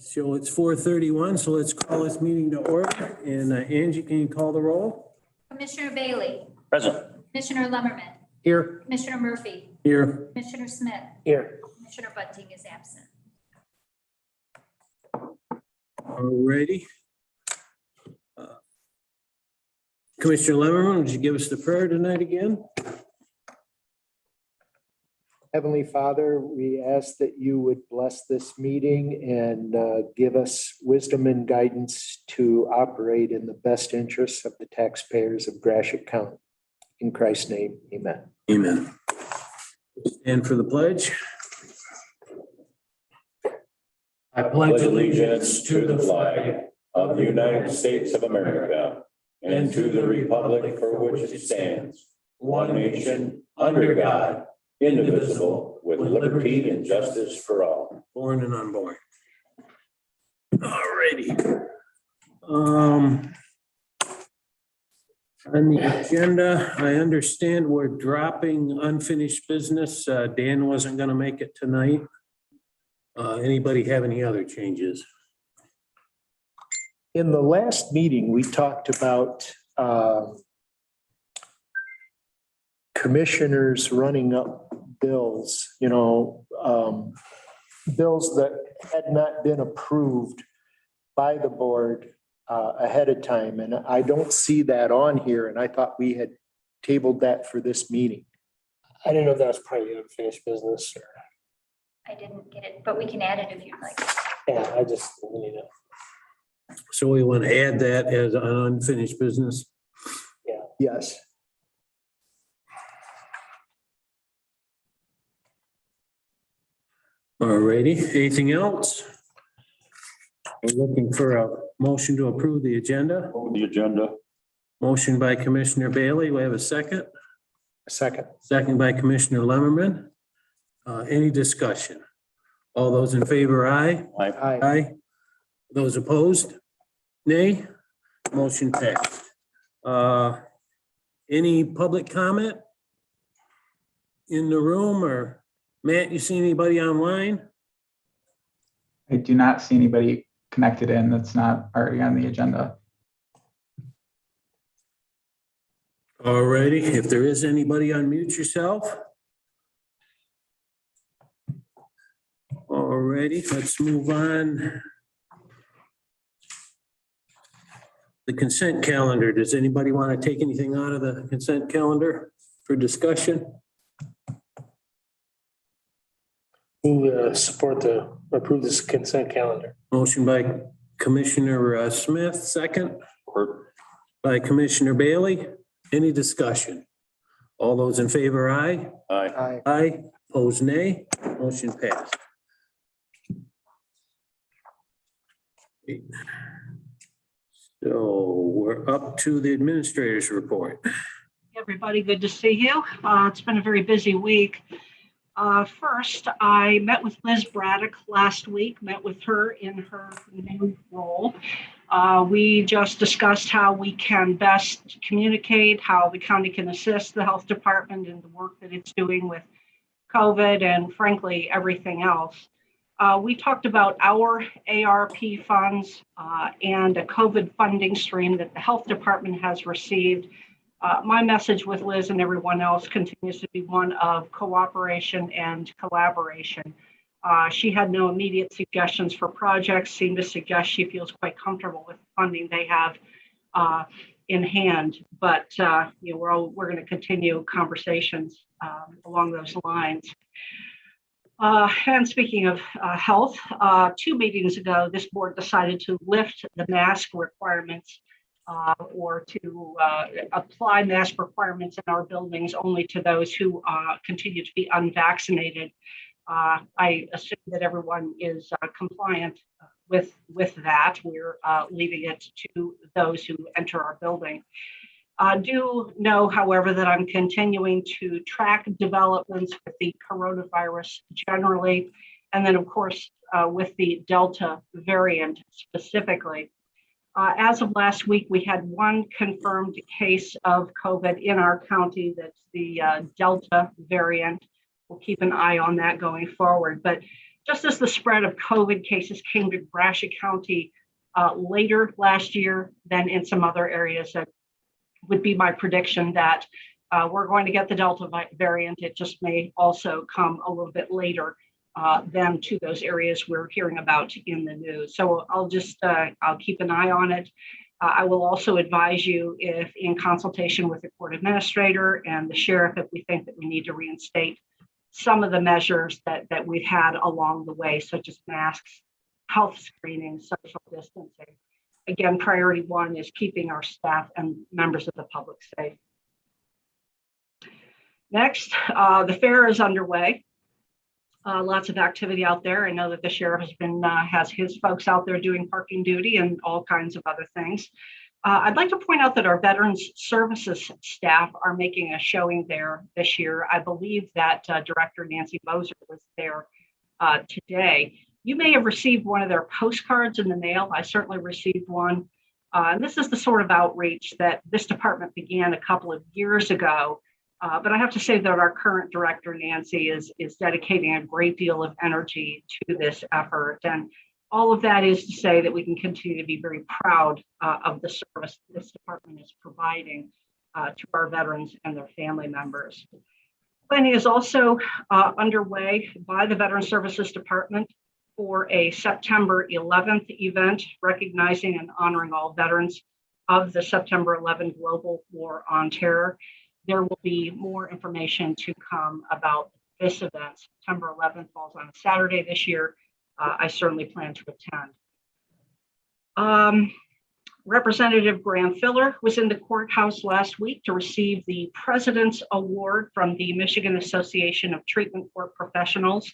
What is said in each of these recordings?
So it's 4:31, so let's call this meeting to order. And Angie, can you call the roll? Commissioner Bailey. Present. Commissioner Lumberman. Here. Commissioner Murphy. Here. Commissioner Smith. Here. Commissioner Bunting is absent. Alrighty. Commissioner Lemmerman, would you give us the prayer tonight again? Heavenly Father, we ask that you would bless this meeting and give us wisdom and guidance to operate in the best interests of the taxpayers of Gratiot County. In Christ's name, amen. Amen. And for the pledge. I Pledge allegiance to the flag of the United States of America and to the republic for which it stands, one nation, under God, indivisible, with liberty and justice for all. Born and unborn. Alrighty. On the agenda, I understand we're dropping unfinished business. Dan wasn't gonna make it tonight. Anybody have any other changes? In the last meeting, we talked about commissioners running up bills, bills that had not been approved by the board ahead of time. And I don't see that on here. And I thought we had tabled that for this meeting. I didn't know if that was part of the unfinished business or, I didn't get it, but we can add it if you'd like. yeah, I just, you know, So we want to add that as an unfinished business. Yes. Alrighty, anything else? We're looking for a motion to approve the agenda. The agenda. Motion by Commissioner Bailey. We have a second. Second. Second by Commissioner Lemmerman. Any discussion? All those in favor, aye? Aye. Aye. Those opposed? Nay? Motion passed. Any public comment in the room, or Matt, you see anybody online? I do not see anybody connected in that's not already on the agenda. Alrighty, if there is anybody, unmute yourself. Alrighty, let's move on. The consent calendar. Does anybody want to take anything out of the consent calendar for discussion? who approve this consent calendar. Motion by Commissioner Smith, second. By Commissioner Bailey. Any discussion? All those in favor, aye? Aye. Aye. Aye. Opposed, nay. Motion passed. So we're up to the administrator's report. Everybody, good to see you. It's been a very busy week. First, I met with Liz Braddock last week, met with her in her new role. We just discussed how we can best communicate, how the county can assist the health department in the work that it's doing with COVID and frankly, everything else. We talked about our ARP funds and a COVID funding stream that the health department has received. My message with Liz and everyone else continues to be one of cooperation and collaboration. She had no immediate suggestions for projects, seemed to suggest she feels quite comfortable with the funding they have in hand. But we're going to continue conversations along those lines. And speaking of health, 2 meetings ago, this board decided to lift the mask requirements or to apply mask requirements in our buildings only to those who continue to be unvaccinated. I assume that everyone is compliant with that. We're leaving it to those who enter our building. Do know, however, that I'm continuing to track developments with the coronavirus generally, and then, of course, with the Delta variant specifically. As of last week, we had 1 confirmed case of COVID in our county. That's the Delta variant. We'll keep an eye on that going forward. But just as the spread of COVID cases came to Gratiot County later last year than in some other areas, that would be my prediction that we're going to get the Delta variant. It just may also come a little bit later than to those areas we're hearing about in the news. So I'll keep an eye on it. I will also advise you if in consultation with the court administrator and the sheriff, if we think that we need to reinstate some of the measures that we've had along the way, such as masks, health screening, social distancing. Again, priority one is keeping our staff and members of the public safe. Next, the fair is underway. Lots of activity out there. I know that the sheriff has his folks out there doing parking duty and all kinds of other things. I'd like to point out that our Veterans Services staff are making a showing there this year. I believe that Director Nancy Moser was there today. You may have received one of their postcards in the mail. I certainly received one. And this is the sort of outreach that this department began a couple of years ago. But I have to say that our current director, Nancy, is dedicating a great deal of energy to this effort. And all of that is to say that we can continue to be very proud of the service this department is providing to our veterans and their family members. Planning is also underway by the Veteran Services Department for a September 11th event, recognizing and honoring all veterans of the September 11 Global War on Terror. There will be more information to come about this event. September 11th falls on a Saturday this year. I certainly plan to attend. Representative Graham Filler was in the courthouse last week to receive the President's Award from the Michigan Association of Treatment Court Professionals.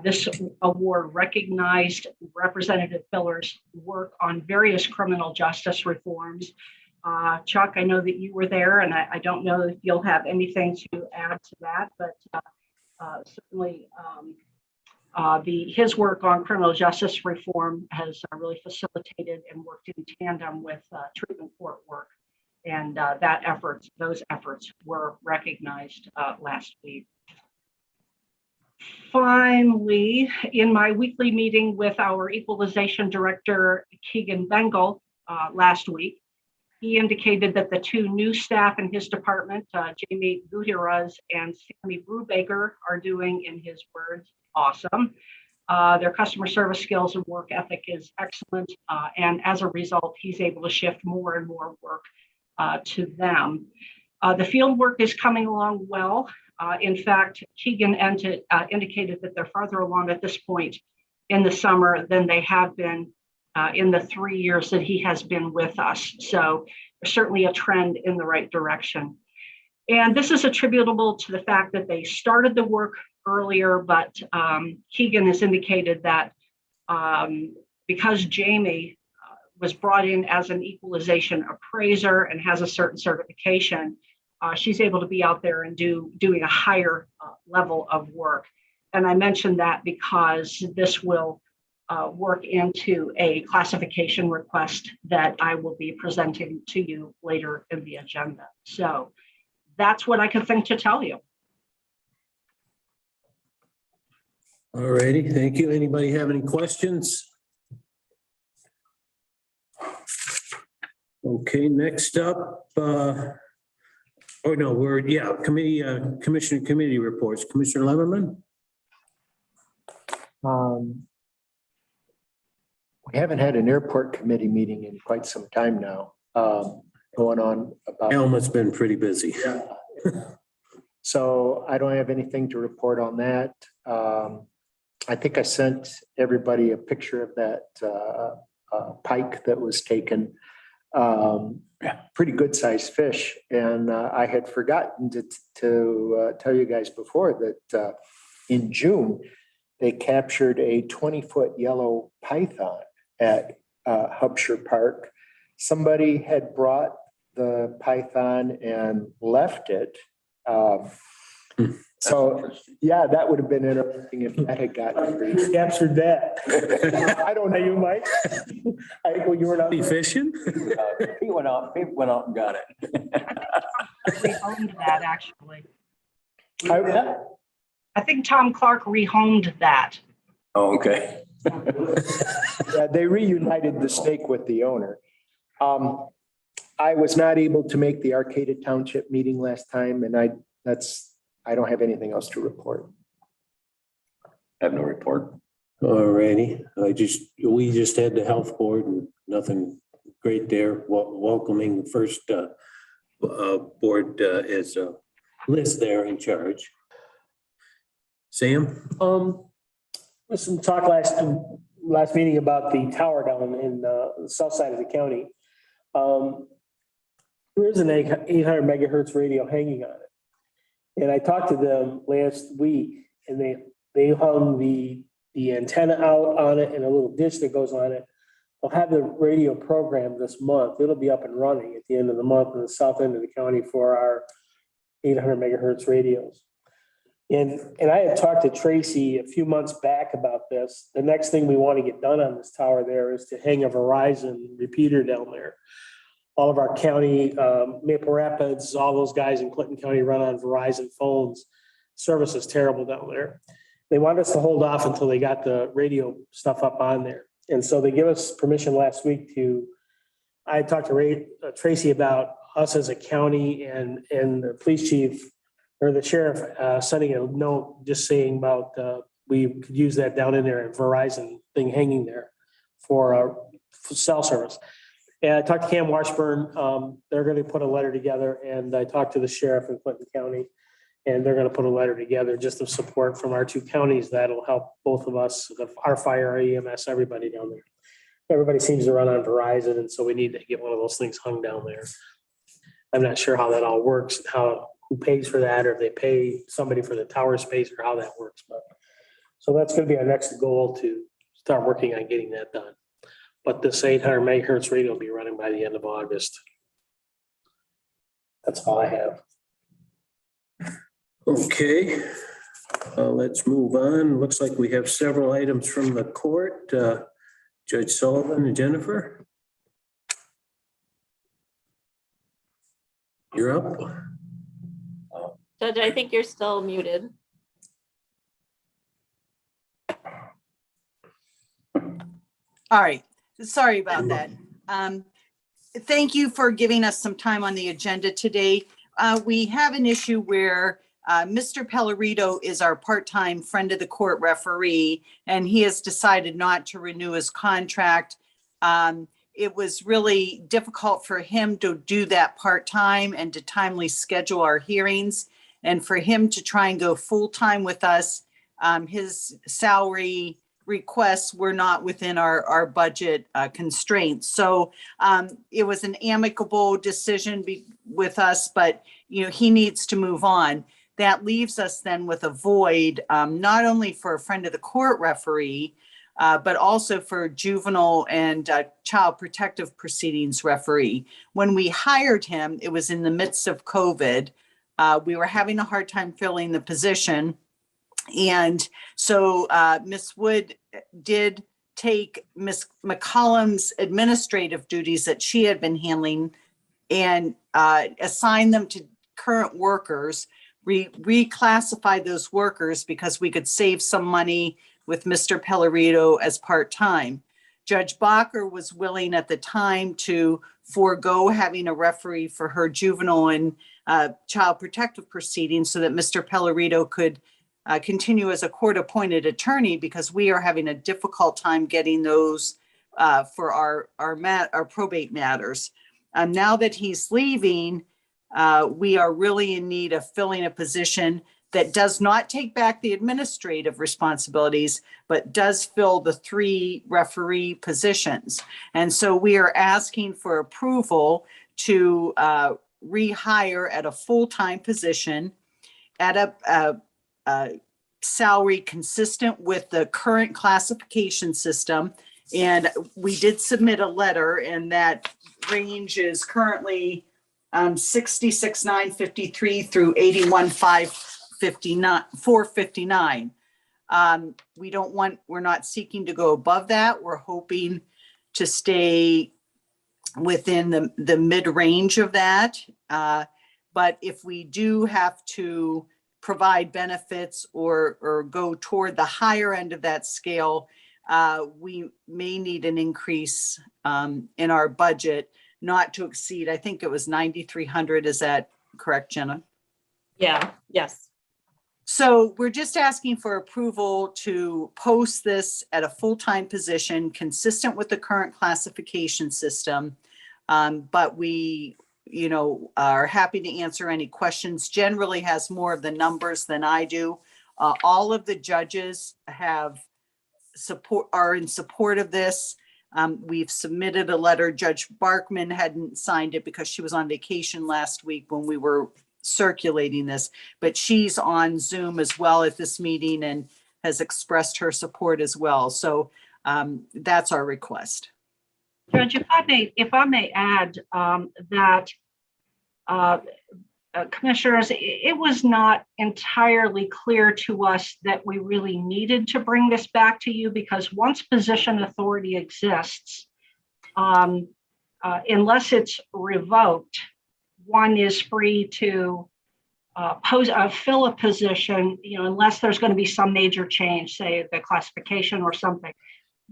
This award recognized Representative Filler's work on various criminal justice reforms. Chuck, I know that you were there, and I don't know if you'll have anything to add to that, but certainly his work on criminal justice reform has really facilitated and worked in tandem with treatment court work, and those efforts were recognized last week. Finally, in my weekly meeting with our equalization director, Keegan Bengal, last week, he indicated that the two new staff in his department, Jamie Gutierrez and Sammy Brubaker, are doing, in his words, awesome. Their customer service skills and work ethic is excellent. And as a result, he's able to shift more and more work to them. The field work is coming along well. In fact, Keegan indicated that they're farther along at this point in the summer than they have been in the 3 years that he has been with us. So there's certainly a trend in the right direction. And this is attributable to the fact that they started the work earlier, but Keegan has indicated that because Jamie was brought in as an equalization appraiser and has a certain certification, she's able to be out there and doing a higher level of work. And I mentioned that because this will work into a classification request that I will be presenting to you later in the agenda. So that's what I could think to tell you. All righty, thank you. Anybody have any questions? Okay, next up, commissioner committee reports. Commissioner Leverman? We haven't had an airport committee meeting in quite some time now, going on about. Elma's been pretty busy. So I don't have anything to report on that. I think I sent everybody a picture of that pike that was taken. Pretty good sized fish. And I had forgotten to tell you guys before that in June, they captured a 20-foot yellow python at Hubshire Park. Somebody had brought the python and left it. So yeah, that would have been interesting if that had gotten captured that. I don't know, you might. You were not fishing? He went out and got it. Rehomed that, actually. I I think Tom Clark rehomed that. Oh, okay. Yeah, they reunited the stake with the owner. I was not able to make the Arcata Township meeting last time, and I don't have anything else to report. Have no report. All righty. We just had the health board and nothing great there. Welcoming the first board as Liz there in charge. Sam? Listen, talk last meeting about the tower down in the south side of the county. There is an 800 megahertz radio hanging on it. And I talked to them last week and they hung the antenna out on it and a little dish that goes on it. They'll have the radio program this month. It'll be up and running at the end of the month in the south end of the county for our 800 megahertz radios. And I had talked to Tracy a few months back about this. The next thing we want to get done on this tower there is to hang a Verizon repeater down there. All of our county, Maple Rapids, all those guys in Clinton County run on Verizon phones. Service is terrible down there. They wanted us to hold off until they got the radio stuff up on there. And so they gave us permission last week I talked to Tracy about us as a county and the police chief or the sheriff sending a note just saying about we could use that down in there and Verizon thing hanging there for cell service. And I talked to Cam Washburn. They're going to put a letter together, and I talked to the sheriff in Clinton County, and they're going to put a letter together just of support from our two counties. That'll help both of us, our fire, our EMS, everybody down there. Everybody seems to run on Verizon, and so we need to get one of those things hung down there. I'm not sure how that all works, who pays for that, or if they pay somebody for the tower space, or how that works. But so that's going to be our next goal, to start working on getting that done. But this 800 megahertz radio will be running by the end of August. That's all I have. Okay, let's move on. Looks like we have several items from the court. Judge Sullivan and Jennifer. You're up. Judge, I think you're still muted. All right, sorry about that. Thank you for giving us some time on the agenda today. We have an issue where Mr. Pellerito is our part-time friend of the court referee, and he has decided not to renew his contract. It was really difficult for him to do that part-time and to timely schedule our hearings. And for him to try and go full-time with us, his salary requests were not within our budget constraints. So it was an amicable decision with us, but he needs to move on. That leaves us then with a void, not only for a friend of the court referee, but also for juvenile and child protective proceedings referee. When we hired him, it was in the midst of COVID. We were having a hard time filling the position. And so Ms. Wood did take Ms. McCollum's administrative duties that she had been handling and assign them to current workers, reclassify those workers because we could save some money with Mr. Pellerito as part-time. Judge Bacher was willing at the time to forego having a referee for her juvenile and child protective proceedings so that Mr. Pellerito could continue as a court-appointed attorney, because we are having a difficult time getting those for our probate matters. Now that he's leaving, we are really in need of filling a position that does not take back the administrative responsibilities, but does fill the 3 referee positions. And so we are asking for approval to rehire at a full-time position at a salary consistent with the current classification system. And we did submit a letter, and that range is currently 66,953 through 81,459. We're not seeking to go above that. We're hoping to stay within the mid-range of that. But if we do have to provide benefits or go toward the higher end of that scale, we may need an increase in our budget, not to exceed, I think it was 9,300. Is that correct, Jenna? Yeah, yes. So we're just asking for approval to post this at a full-time position consistent with the current classification system. But we, are happy to answer any questions. Generally has more of the numbers than I do. All of the judges are in support of this. We've submitted a letter. Judge Barkman hadn't signed it because she was on vacation last week when we were circulating this, but she's on Zoom as well at this meeting and has expressed her support as well. So that's our request. Judge, if I may add that commissioners, it was not entirely clear to us that we really needed to bring this back to you, because once position authority exists, unless it's revoked, one is free to fill a position, unless there's going to be some major change, say the classification or something.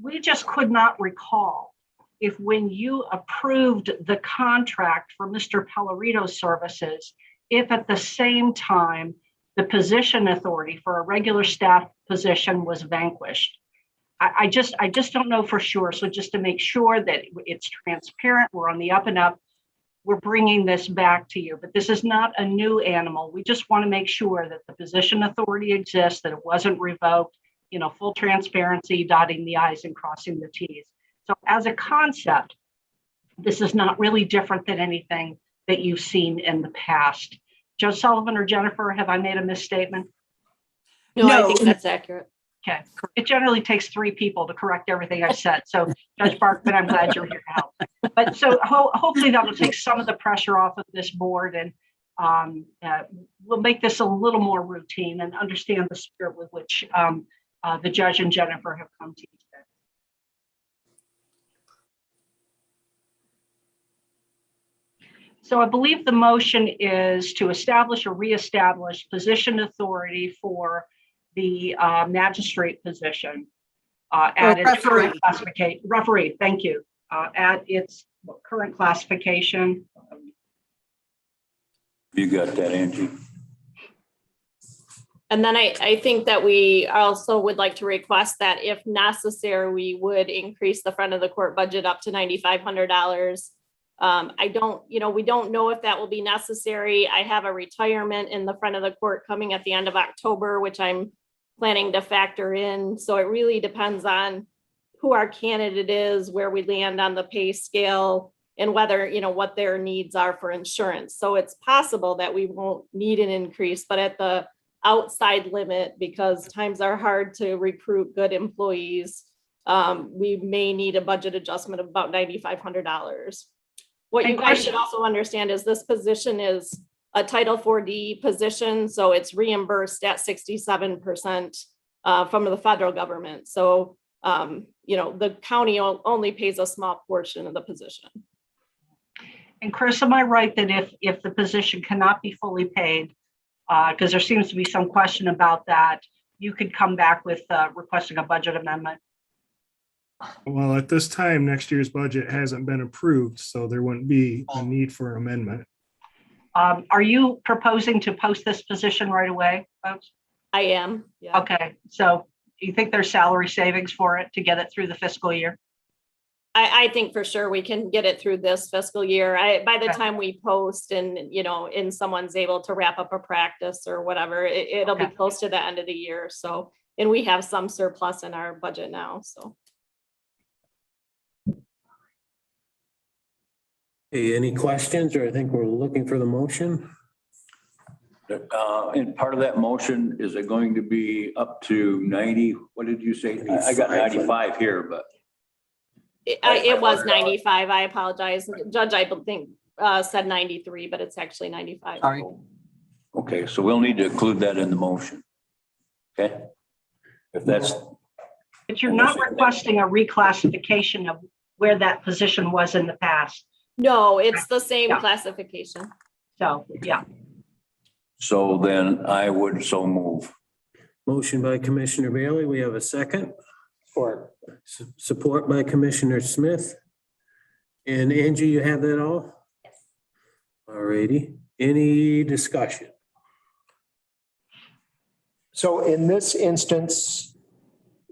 We just could not recall if when you approved the contract for Mr. Pellerito's services, if at the same time the position authority for a regular staff position was vanquished. I just don't know for sure. So just to make sure that it's transparent, we're on the up and up, we're bringing this back to you. But this is not a new animal. We just want to make sure that the position authority exists, that it wasn't revoked, full transparency, dotting the I's and crossing the T's. So as a concept, this is not really different than anything that you've seen in the past. Judge Sullivan or Jennifer, have I made a misstatement? No, I think that's accurate. Okay. It generally takes 3 people to correct everything I've said. So Judge Barkman, I'm glad you're here to help. But so hopefully that will take some of the pressure off of this board, and we'll make this a little more routine and understand the spirit with which the judge and Jennifer have come to you today. So I believe the motion is to establish or reestablish position authority for the magistrate position at its current classification. Referee, thank you. At its current classification. You got that, Angie? And then I think that we also would like to request that if necessary, we would increase the front of the court budget up to $9,500. We don't know if that will be necessary. I have a retirement in the front of the court coming at the end of October, which I'm planning to factor in. So it really depends on who our candidate is, where we land on the pay scale, and whether, what their needs are for insurance. So it's possible that we won't need an increase, but at the outside limit, because times are hard to recruit good employees, we may need a budget adjustment of about $9,500. What you guys should also understand is this position is a Title 4D position, so it's reimbursed at 67% from the federal government. So, the county only pays a small portion of the position. And Chris, am I right that if the position cannot be fully paid, because there seems to be some question about that, you could come back with requesting a budget amendment? Well, at this time, next year's budget hasn't been approved, so there wouldn't be a need for an amendment. Are you proposing to post this position right away, folks? I am. Yeah. Okay, so do you think there's salary savings for it to get it through the fiscal year? I think for sure we can get it through this fiscal year. By the time we post and someone's able to wrap up a practice or whatever, it'll be close to the end of the year. So, and we have some surplus in our budget now. So. Hey, any questions, or I think we're looking for the motion? And part of that motion, is it going to be up to 90? What did you say? I got 95 here, but. It was 95. I apologize. Judge, I think said 93, but it's actually 95. Sorry. Okay, so we'll need to include that in the motion. Okay. If that's. But you're not requesting a reclassification of where that position was in the past. No, it's the same classification. So, yeah. So then I would so move. Motion by Commissioner Bailey. We have a second. Or Support by Commissioner Smith. And Angie, you have that all? Yes. All righty. Any discussion? So in this instance,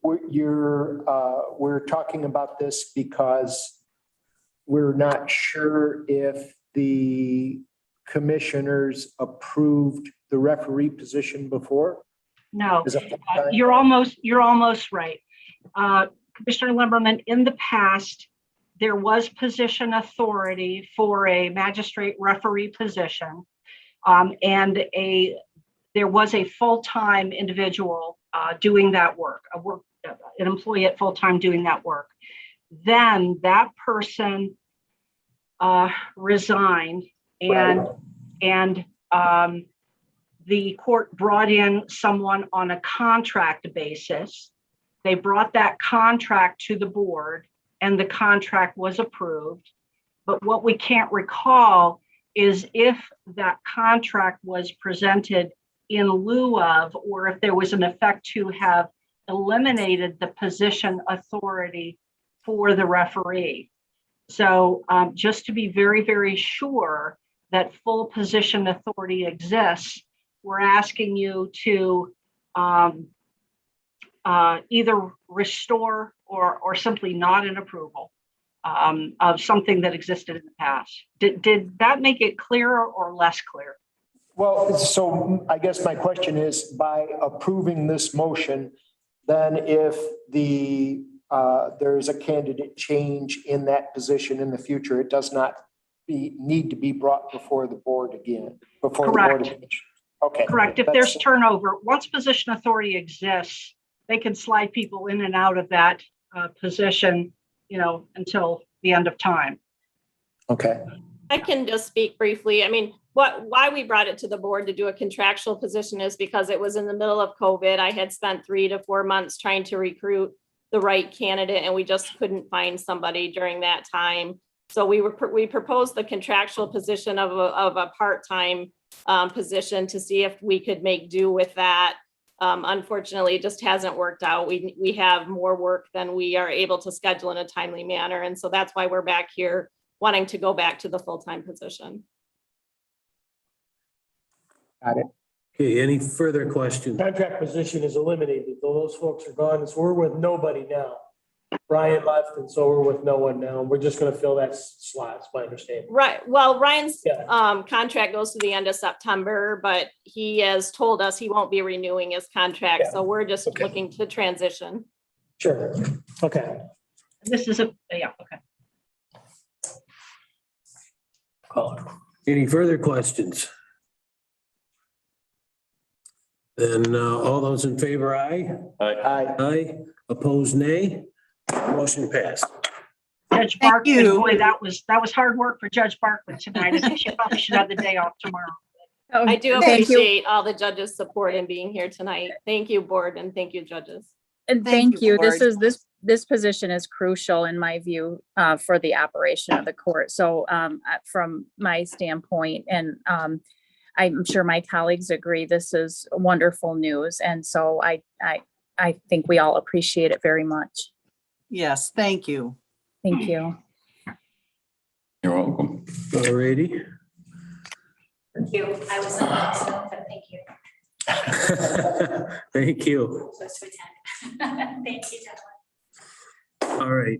we're talking about this because we're not sure if the commissioners approved the referee position before. No, Is that the time? you're almost right. Commissioner Limberman, in the past, there was position authority for a magistrate referee position. And there was a full-time individual doing that work, an employee at full-time doing that work. Then that person resigned and the court brought in someone on a contract basis. They brought that contract to the board and the contract was approved. But what we can't recall is if that contract was presented in lieu of, or if there was an effect to have eliminated the position authority for the referee. So just to be very, very sure that full position authority exists, we're asking you to either restore or simply not an approval of something that existed in the past. Did that make it clearer or less clear? Well, so I guess my question is, by approving this motion, then if there's a candidate change in that position in the future, it does not need to be brought before the board again, before the Board of Commissioners. Okay. Correct. If there's turnover, once position authority exists, they can slide people in and out of that position, until the end of time. Okay. I can just speak briefly. I mean, why we brought it to the board to do a contractual position is because it was in the middle of COVID. I had spent 3 to 4 months trying to recruit the right candidate and we just couldn't find somebody during that time. So we proposed the contractual position of a part-time position to see if we could make do with that. Unfortunately, it just hasn't worked out. We have more work than we are able to schedule in a timely manner. And so that's why we're back here wanting to go back to the full-time position. Got it. Okay, any further questions? contract position is eliminated. Those folks are gone. So we're with nobody now. Brian left and so we're with no one now. We're just going to fill that slot, is my understanding. Right. Well, Ryan's Yeah. contract goes to the end of September, but he has told us he won't be renewing his contract. Yeah. So we're just Okay. looking to transition. Sure. Okay. This is okay. Call it. Any further questions? Then all those in favor, aye? Aye. Aye. Opposed, nay? Motion passed. Judge Thank Barkley, you. boy, that was hard work for Judge Barkley tonight. I think she probably should have the day off tomorrow. I do Thank you. appreciate all the judges' support in being here tonight. Thank you, board, and thank you, judges. And Thank thank you, you. Board. This position is crucial in my view for the operation of the court. So from my standpoint, and I'm sure my colleagues agree, this is wonderful news. And so I think we all appreciate it very much. Yes, thank you. Thank you. You're welcome. All righty. Thank you. I was on Zoom, but thank you. Thank you. Close to attend. Thank you, gentlemen. All right,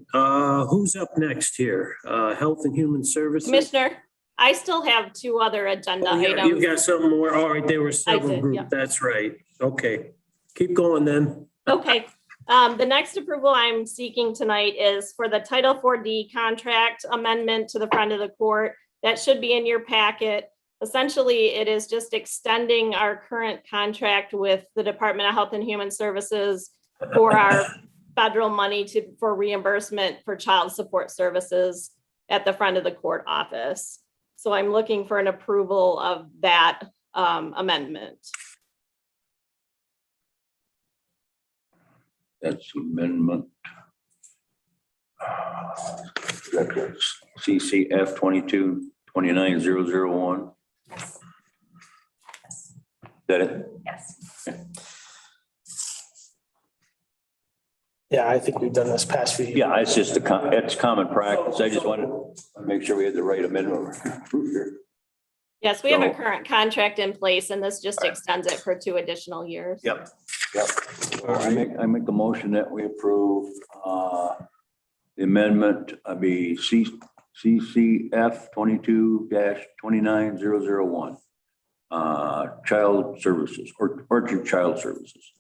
who's up next here? Health and Human Services? Commissioner, I still have 2 other agenda Oh, yeah, items. you've got some more. All right, there were several did, yeah. groups. That's right. Okay, keep going then. Okay, the next approval I'm seeking tonight is for the Title 4D contract amendment to the front of the court. That should be in your packet. Essentially, it is just extending our current contract with the Department of Health and Human Services for our federal money for reimbursement for child support services at the front of the court office. So I'm looking for an approval of that amendment. That's amendment. That's CCF 22-29001. Yes. Yes. that it? Yes. Yeah, I think we've done this past few years. Yeah, it's just it's common practice. I just wanted to make sure we had the right amendment approved here. Yes, we have a So- current contract in place and this just extends it for 2 additional years. Yep. I make the motion that we approve the amendment, CCF 22-29001. Child services or orchard child services.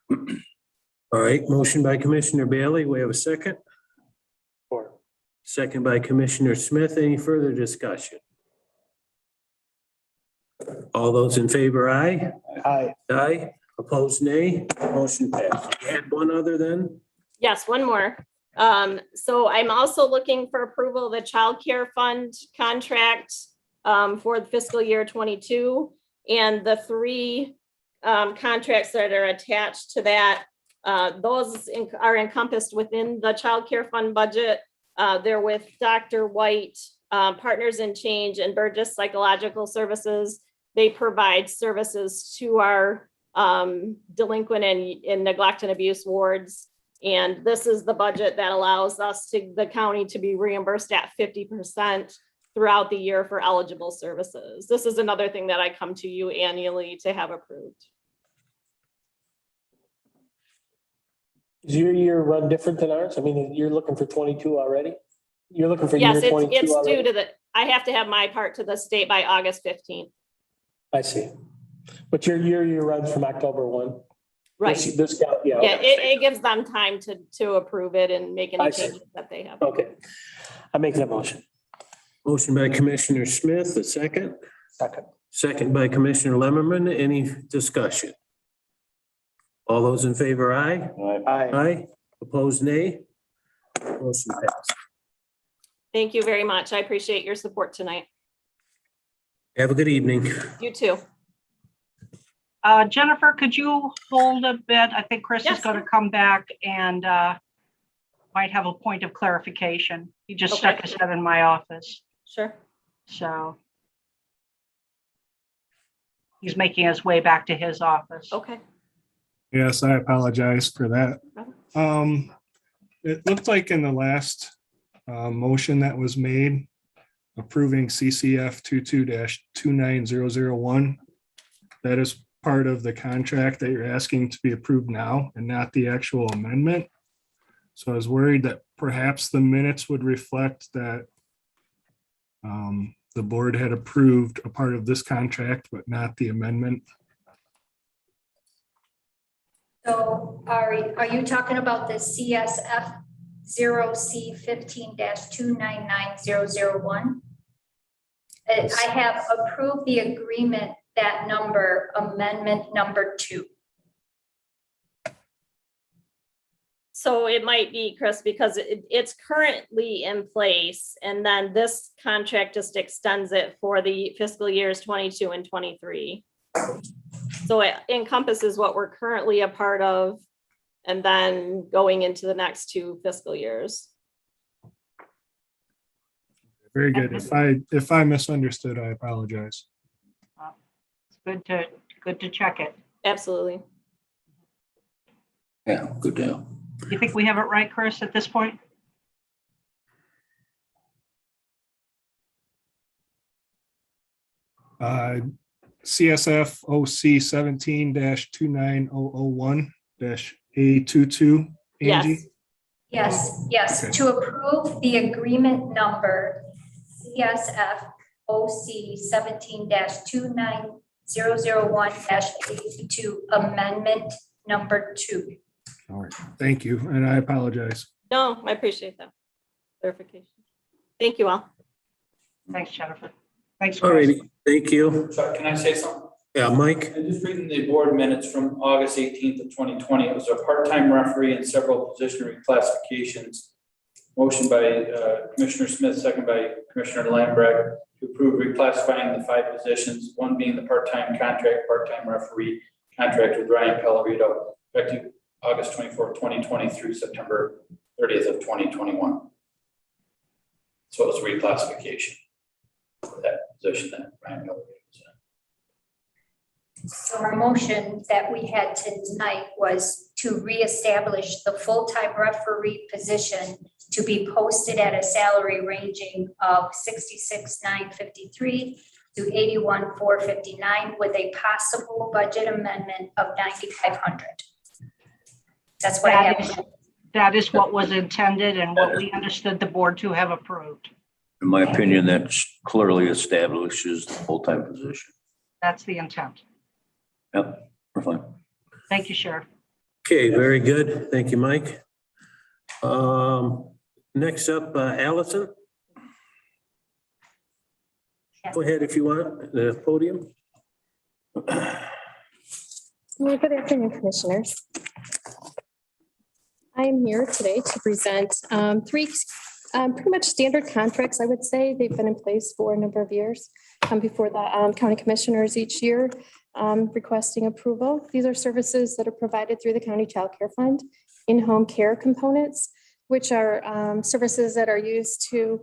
All right, motion by Commissioner Bailey. We have a second. Or- Second by Commissioner Smith. Any further discussion? All those in favor, aye. Aye. Aye. Opposed, nay. Motion passed. You had one other then? Yes, one more. So I'm also looking for approval of the child care fund contract for the fiscal year 22 and the 3 contracts that are attached to that. Those are encompassed within the child care fund budget. They're with Dr. White, Partners in Change, and Burgess Psychological Services. They provide services to our delinquent and neglect and abuse wards. And this is the budget that allows us the county to be reimbursed at 50% throughout the year for eligible services. This is another thing that I come to you annually to have approved. Is your year run different than ours? I mean, you're looking for 22 already? You're looking for year Yes, 22 it's due already? to I have to have my part to the state by August 15th. I see. But your year runs from October 1? Right. This, yeah. Yeah, okay. it gives them time to approve it and make any I see. changes that they have. Okay. I'm making a motion. Motion by Commissioner Smith, a second. Second. Second by Commissioner Lemmerman. Any discussion? All those in favor, aye. Aye. Aye. Opposed, nay. Motion passed. Thank you very much. I appreciate your support tonight. Have a good evening. You too. Jennifer, could you hold a bit? I think Chris is Yes. going to come back and might have a point of clarification. He just Okay. stuck his head in my office, Sure. so he's making his way back to his office. Okay. Yes, I apologize for that. It looked like in the last motion that was made approving CCF 22-29001, that is part of the contract that you're asking to be approved now and not the actual amendment. So I was worried that perhaps the minutes would reflect that the board had approved a part of this contract, but not the amendment. So are you talking about the CSF 0C15-299001? I have approved the agreement, that number, amendment number 2. So it might be, Chris, because it's currently in place and then this contract just extends it for the fiscal years 22 and 23. So it encompasses what we're currently a part of and then going into the next 2 fiscal years. Very good. If I misunderstood, I apologize. It's good to check it. Absolutely. Yeah, good deal. You think we have it right, Chris, at this point? CSF OC 17-29001-A22. Angie? Yes, to approve the agreement number CSF OC 17-29001-82, amendment number 2. All right, thank you, and I apologize. No, I appreciate that clarification. Thank you all. Thanks, Jennifer. Thanks, All Chris. righty, thank you. Chuck, can I say something? Yeah, Mike? I'm just reading the board minutes from August 18th of 2020. It was a part-time referee and several position reclassifications. Motion by Commissioner Smith, second by Commissioner Lambrecht to approve reclassifying the 5 positions, one being the part-time contract, part-time referee contract with Ryan Pellerito, effective August 24th, 2020 through September 30th of 2021. So it's reclassification for that position that Ryan Pellerito was in. So our motion that we had tonight was to reestablish the full-time referee position to be posted at a salary ranging of $66,953 to $81,459 with a possible budget amendment of $9,500. That's what I have. That is what was intended and what we understood the board to have approved. In my opinion, that clearly establishes the full-time position. That's the intent. Yep, we're fine. Thank you, Sheriff. Okay, very good. Thank you, Mike. Next up, Allison. Go ahead if you want, the podium. Well, good afternoon, Commissioners. I am here today to present three pretty much standard contracts, I would say. They've been in place for a number of years. Come before the county commissioners each year requesting approval. These are services that are provided through the County Child Care Fund, in-home care components, which are services that are used to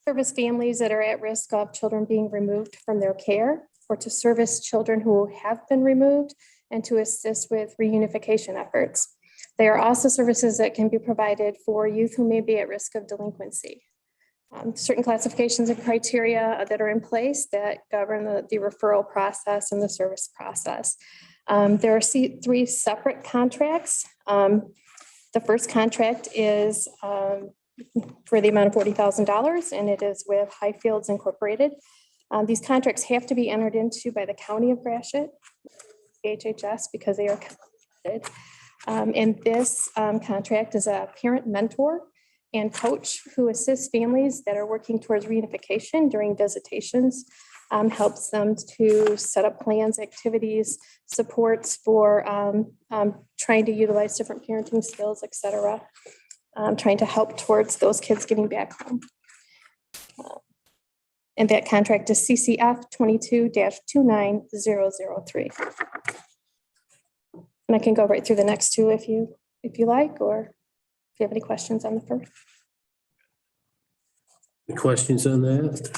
service families that are at risk of children being removed from their care, or to service children who have been removed, and to assist with reunification efforts. They are also services that can be provided for youth who may be at risk of delinquency. Certain classifications and criteria that are in place that govern the referral process and the service process. There are three separate contracts. The first contract is for the amount of $40,000, and it is with Highfields Incorporated. These contracts have to be entered into by the County of Gratiot, HHS, because they are connected. And this contract is a parent mentor and coach who assists families that are working towards reunification during visitations, helps them to set up plans, activities, supports for trying to utilize different parenting skills, et cetera, trying to help towards those kids getting back home. And that contract is CCF 22-29003. And I can go right through the next two if you like, or if you have any questions on the first. Any questions on that?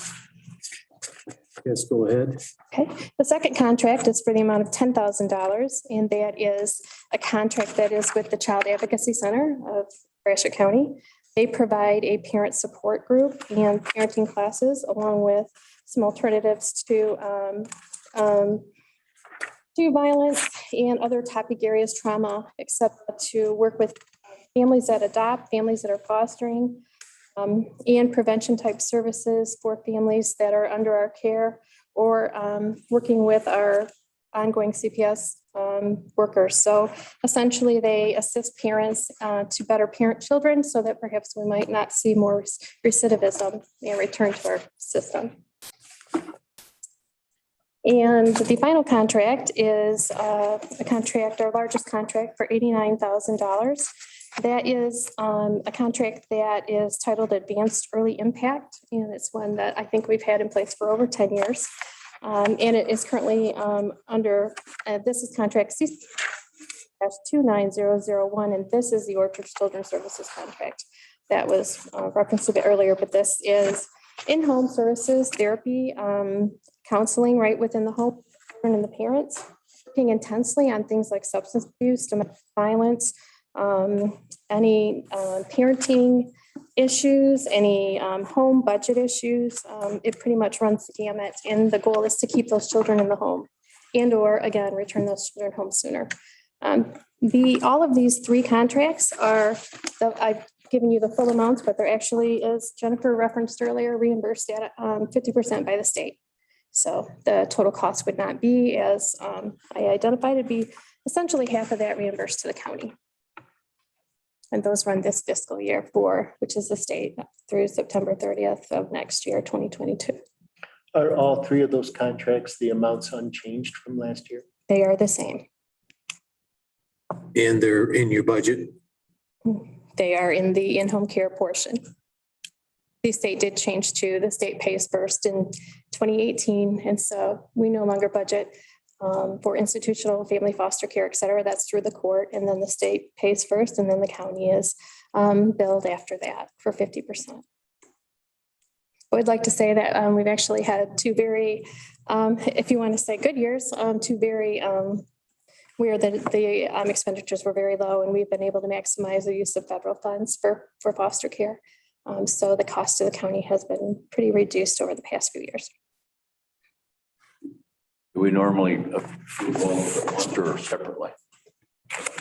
Yes, go ahead. Okay, the second contract is for the amount of $10,000, and that is a contract that is with the Child Advocacy Center of Gratiot County. They provide a parent support group and parenting classes, along with some alternatives to violence and other topic areas, trauma, except to work with families that adopt, families that are fostering, and prevention type services for families that are under our care, or working with our ongoing CPS workers. So essentially they assist parents to better parent children so that perhaps we might not see more recidivism and return to our system. And the final contract is a contract, our largest contract, for $89,000. That is a contract that is titled Advanced Early Impact, and it's one that I think we've had in place for over 10 years. And it is currently under, this is contract C-29001, and this is the Orchard Children's Services contract that was referenced a bit earlier, but this is in-home services, therapy, counseling right within the home and the parents, working intensely on things like substance abuse, domestic violence, any parenting issues, any home budget issues. It pretty much runs the gamut, and the goal is to keep those children in the home and or again return those children home sooner. All of these three contracts are I've given you the full amounts, but they're actually, as Jennifer referenced earlier, reimbursed at 50% by the state. So the total cost would not be as I identified. It'd be essentially half of that reimbursed to the county. And those run this fiscal year which is the state, through September 30th of next year, 2022. Are all three of those contracts, the amounts unchanged from last year? They are the same. And they're in your budget? They are in the in-home care portion. The state did change to the state pays first in 2018. And so we no longer budget for institutional family foster care, et cetera. That's through the court. And then the state pays first, and then the county is billed after that for 50%. I would like to say that we've actually had two very, if you want to say good years, two very where the expenditures were very low, and we've been able to maximize the use of federal funds for foster care. So the cost to the county has been pretty reduced over the past few years. Do we normally approve all at once or separately?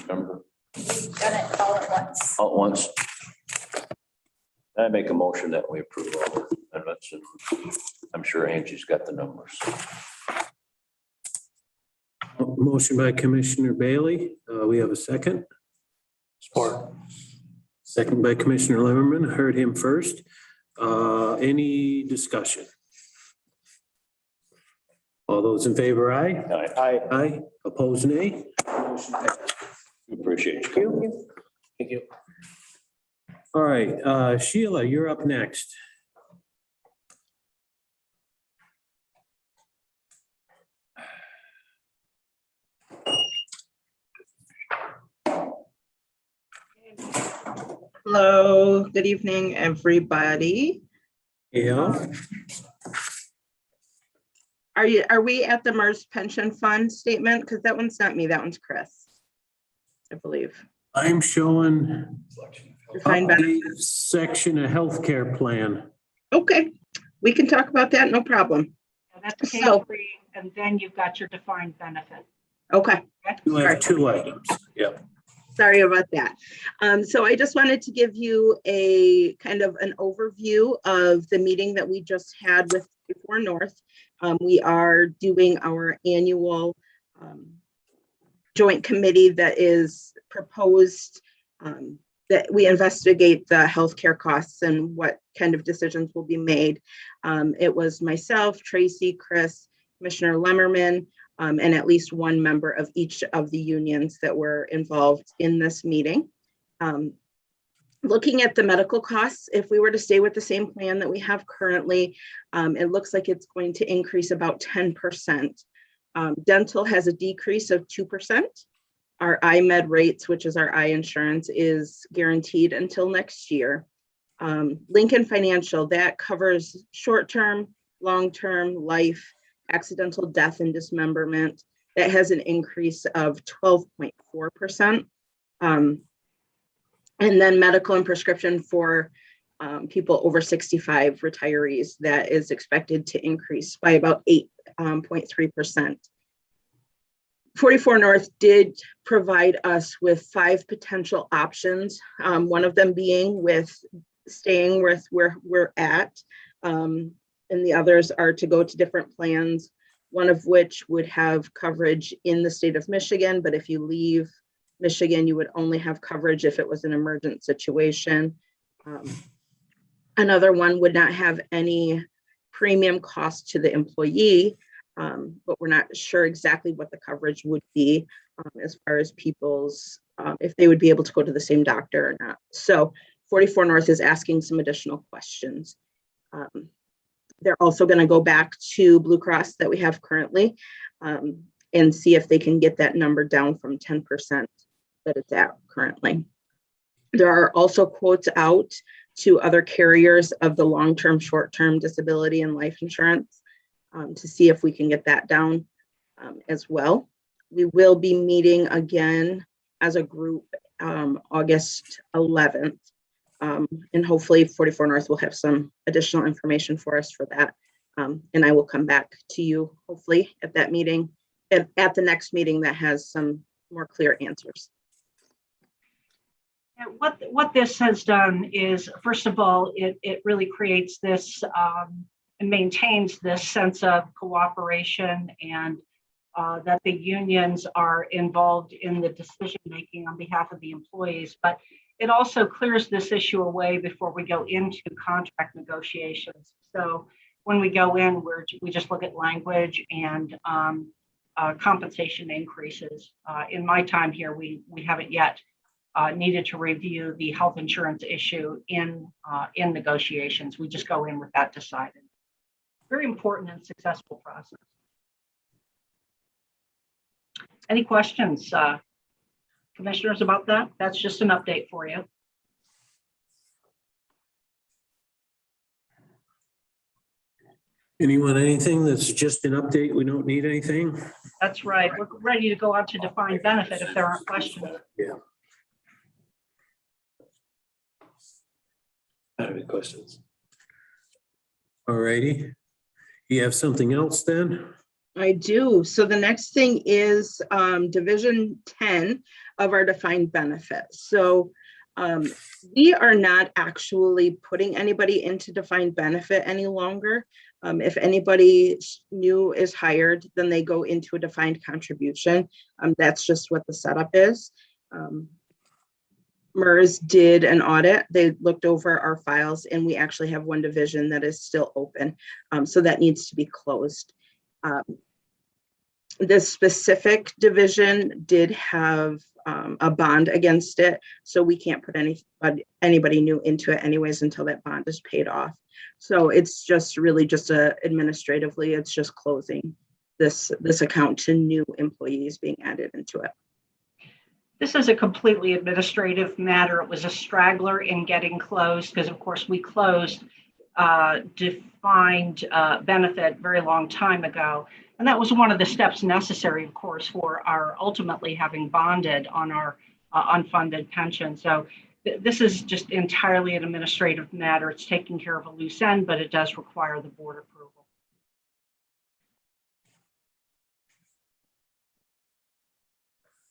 Remember? Done it all at once. All at once? I make a motion that we approve all the amendments, and I'm sure Angie's got the numbers. Motion by Commissioner Bailey. We have a second. Support. Second by Commissioner Lemmerman. Heard him first. Any discussion? All those in favor, aye? Aye. Aye. Opposed, nay? Motion passed. Appreciate you. Thank you. All right, Sheila, you're up next. Hello, good evening, everybody. Yeah. Are we at the MERS pension fund statement? Because that one's not me, that one's Chris, I believe. I'm showing Defined benefit. section of healthcare plan. Okay, we can talk about that, no problem. That's page So- 3, and then you've got your defined benefit. Okay. You have two items. Yep. Sorry about that. So I just wanted to give you a kind of an overview of the meeting that we just had with 44 North. We are doing our annual joint committee that is proposed, that we investigate the healthcare costs and what kind of decisions will be made. It was myself, Tracy, Chris, Commissioner Lemmerman, and at least one member of each of the unions that were involved in this meeting. Looking at the medical costs, if we were to stay with the same plan that we have currently, it looks like it's going to increase about 10%. Dental has a decrease of 2%. Our iMed rates, which is our eye insurance, is guaranteed until next year. Lincoln Financial, that covers short-term, long-term, life, accidental death and dismemberment. That has an increase of 12.4%. And then medical and prescription for people over 65 retirees, that is expected to increase by about 8.3%. 44 North did provide us with 5 potential options, one of them being with staying with where we're at, and the others are to go to different plans, one of which would have coverage in the state of Michigan, but if you leave Michigan, you would only have coverage if it was an emergent situation. Another one would not have any premium cost to the employee, but we're not sure exactly what the coverage would be as far as people's, if they would be able to go to the same doctor or not. So 44 North is asking some additional questions. They're also going to go back to Blue Cross that we have currently and see if they can get that number down from 10% that it's at currently. There are also quotes out to other carriers of the long-term, short-term disability and life insurance to see if we can get that down as well. We will be meeting again as a group August 11th. And hopefully 44 North will have some additional information for us for that. And I will come back to you hopefully at that meeting, at the next meeting that has some more clear answers. And what this has done is, first of all, it really creates this and maintains this sense of cooperation and that the unions are involved in the decision-making on behalf of the employees. But it also clears this issue away before we go into contract negotiations. So when we go in, we just look at language and compensation increases. In my time here, we haven't yet needed to review the health insurance issue in negotiations. We just go in with that decided. Very important and successful process. Any questions, commissioners, about that? That's just an update for you. Anyone, anything that's just an update? We don't need anything? That's right. We're ready to go on to defined benefit if there aren't questions. Yeah. I have any questions? All righty. You have something else then? I do. So the next thing is Division 10 of our defined benefits. So we are not actually putting anybody into defined benefit any longer. If anybody new is hired, then they go into a defined contribution. That's just what the setup is. MERS did an audit. They looked over our files and we actually have one division that is still open. So that needs to be closed. This specific division did have a bond against it. So we can't put anybody new into it anyways until that bond is paid off. So it's just really just administratively, it's just closing this account to new employees being added into it. This is a completely administrative matter. It was a straggler in getting closed because, of course, we closed defined benefit very long time ago. And that was one of the steps necessary, of course, for our ultimately having bonded on our unfunded pension. So this is just entirely an administrative matter. It's taking care of a loose end, but it does require the board approval.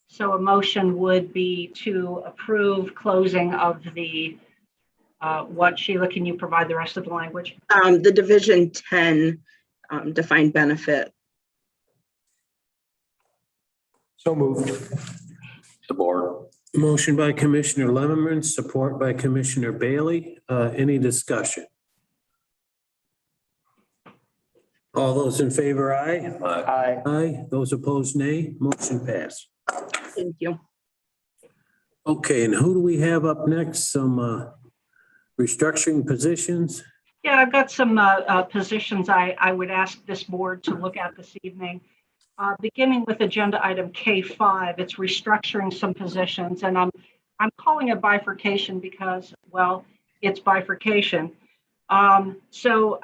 So a motion would be to approve closing of the, what, Sheila, can you provide the rest of the language? The Division 10 defined benefit. So moved. Support. Motion by Commissioner Leverman, support by Commissioner Bailey. Any discussion? All those in favor, aye? Aye. Aye. Those opposed, nay. Motion passed. Thank you. Okay, and who do we have up next? Some restructuring positions? Yeah, I've got some positions I would ask this board to look at this evening. Beginning with agenda item K5, it's restructuring some positions, and I'm calling it bifurcation because, well, it's bifurcation. So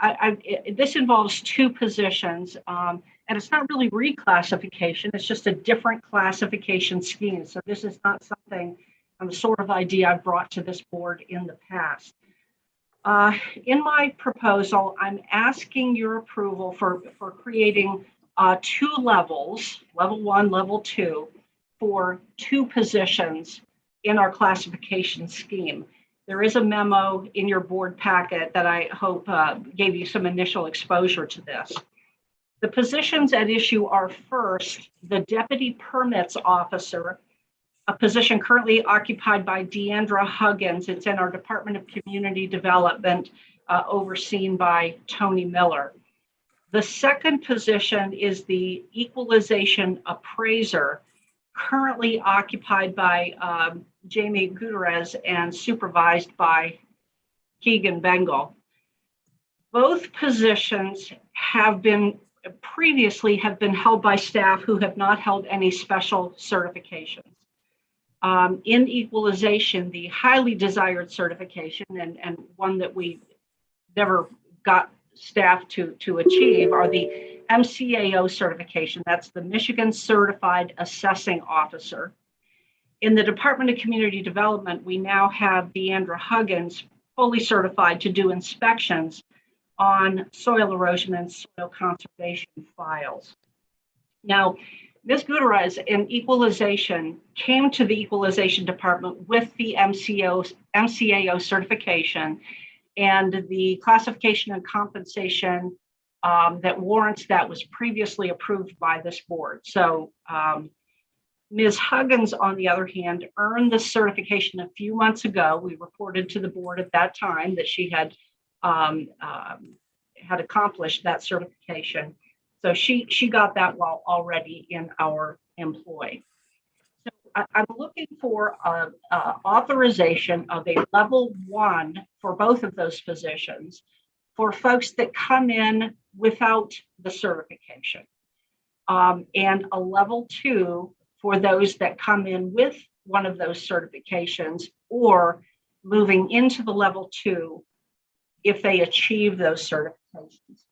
this involves two positions, and it's not really reclassification, it's just a different classification scheme. So this is not something, the sort of idea I've brought to this board in the past. In my proposal, I'm asking your approval for creating two levels, level 1, level 2, for two positions in our classification scheme. There is a memo in your board packet that I hope gave you some initial exposure to this. The positions at issue are first, the Deputy Permits Officer, a position currently occupied by Deandra Huggins. It's in our Department of Community Development, overseen by Tony Miller. The second position is the Equalization Appraiser, currently occupied by Jamie Gutierrez and supervised by Keegan Bengal. Both positions have been previously held by staff who have not held any special certifications. In equalization, the highly desired certification and one that we never got staff to achieve are the MCAO certification. That's the Michigan Certified Assessing Officer. In the Department of Community Development, we now have Deandra Huggins fully certified to do inspections on soil erosion and soil conservation files. Now, Ms. Gutierrez in equalization came to the equalization department with the MCAO certification, and the classification and compensation that warrants that was previously approved by this board. So Ms. Huggins, on the other hand, earned the certification a few months ago. We reported to the board at that time that she had accomplished that certification. So she got that while already in our employ. So I'm looking for authorization of a level 1 for both of those positions for folks that come in without the certification, and a level 2 for those that come in with one of those certifications or moving into the level 2 if they achieve those certifications.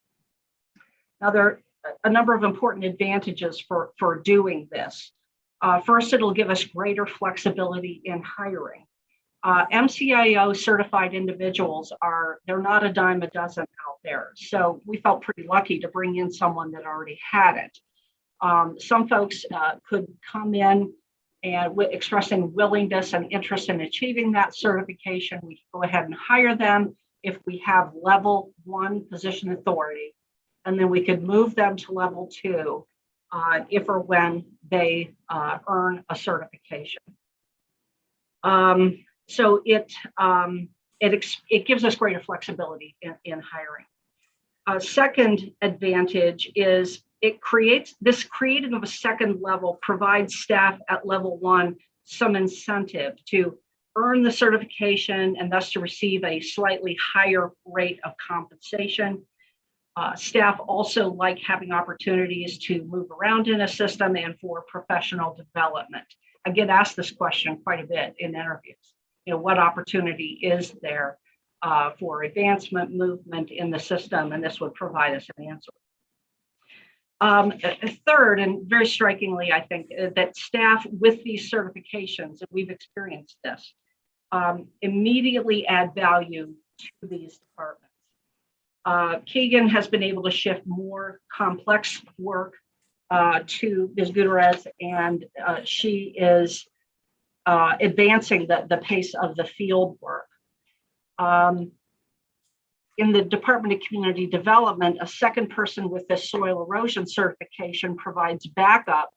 Now, there are a number of important advantages for doing this. First, it'll give us greater flexibility in hiring. MCIO certified individuals they're not a dime a dozen out there. So we felt pretty lucky to bring in someone that already had it. Some folks could come in and expressing willingness and interest in achieving that certification. We go ahead and hire them if we have level 1 position authority, and then we could move them to level 2 if or when they earn a certification. So it gives us greater flexibility in hiring. A second advantage is creating of a second level provides staff at level 1 some incentive to earn the certification and thus to receive a slightly higher rate of compensation. Staff also like having opportunities to move around in a system and for professional development. I get asked this question quite a bit in interviews. What opportunity is there for advancement, movement in the system? And this would provide us an answer. Third, and very strikingly, I think that staff with these certifications, and we've experienced this, immediately add value to these departments. Keegan has been able to shift more complex work to Ms. Gutierrez, and she is advancing the pace of the field work. In the Department of Community Development, a second person with this soil erosion certification provides backup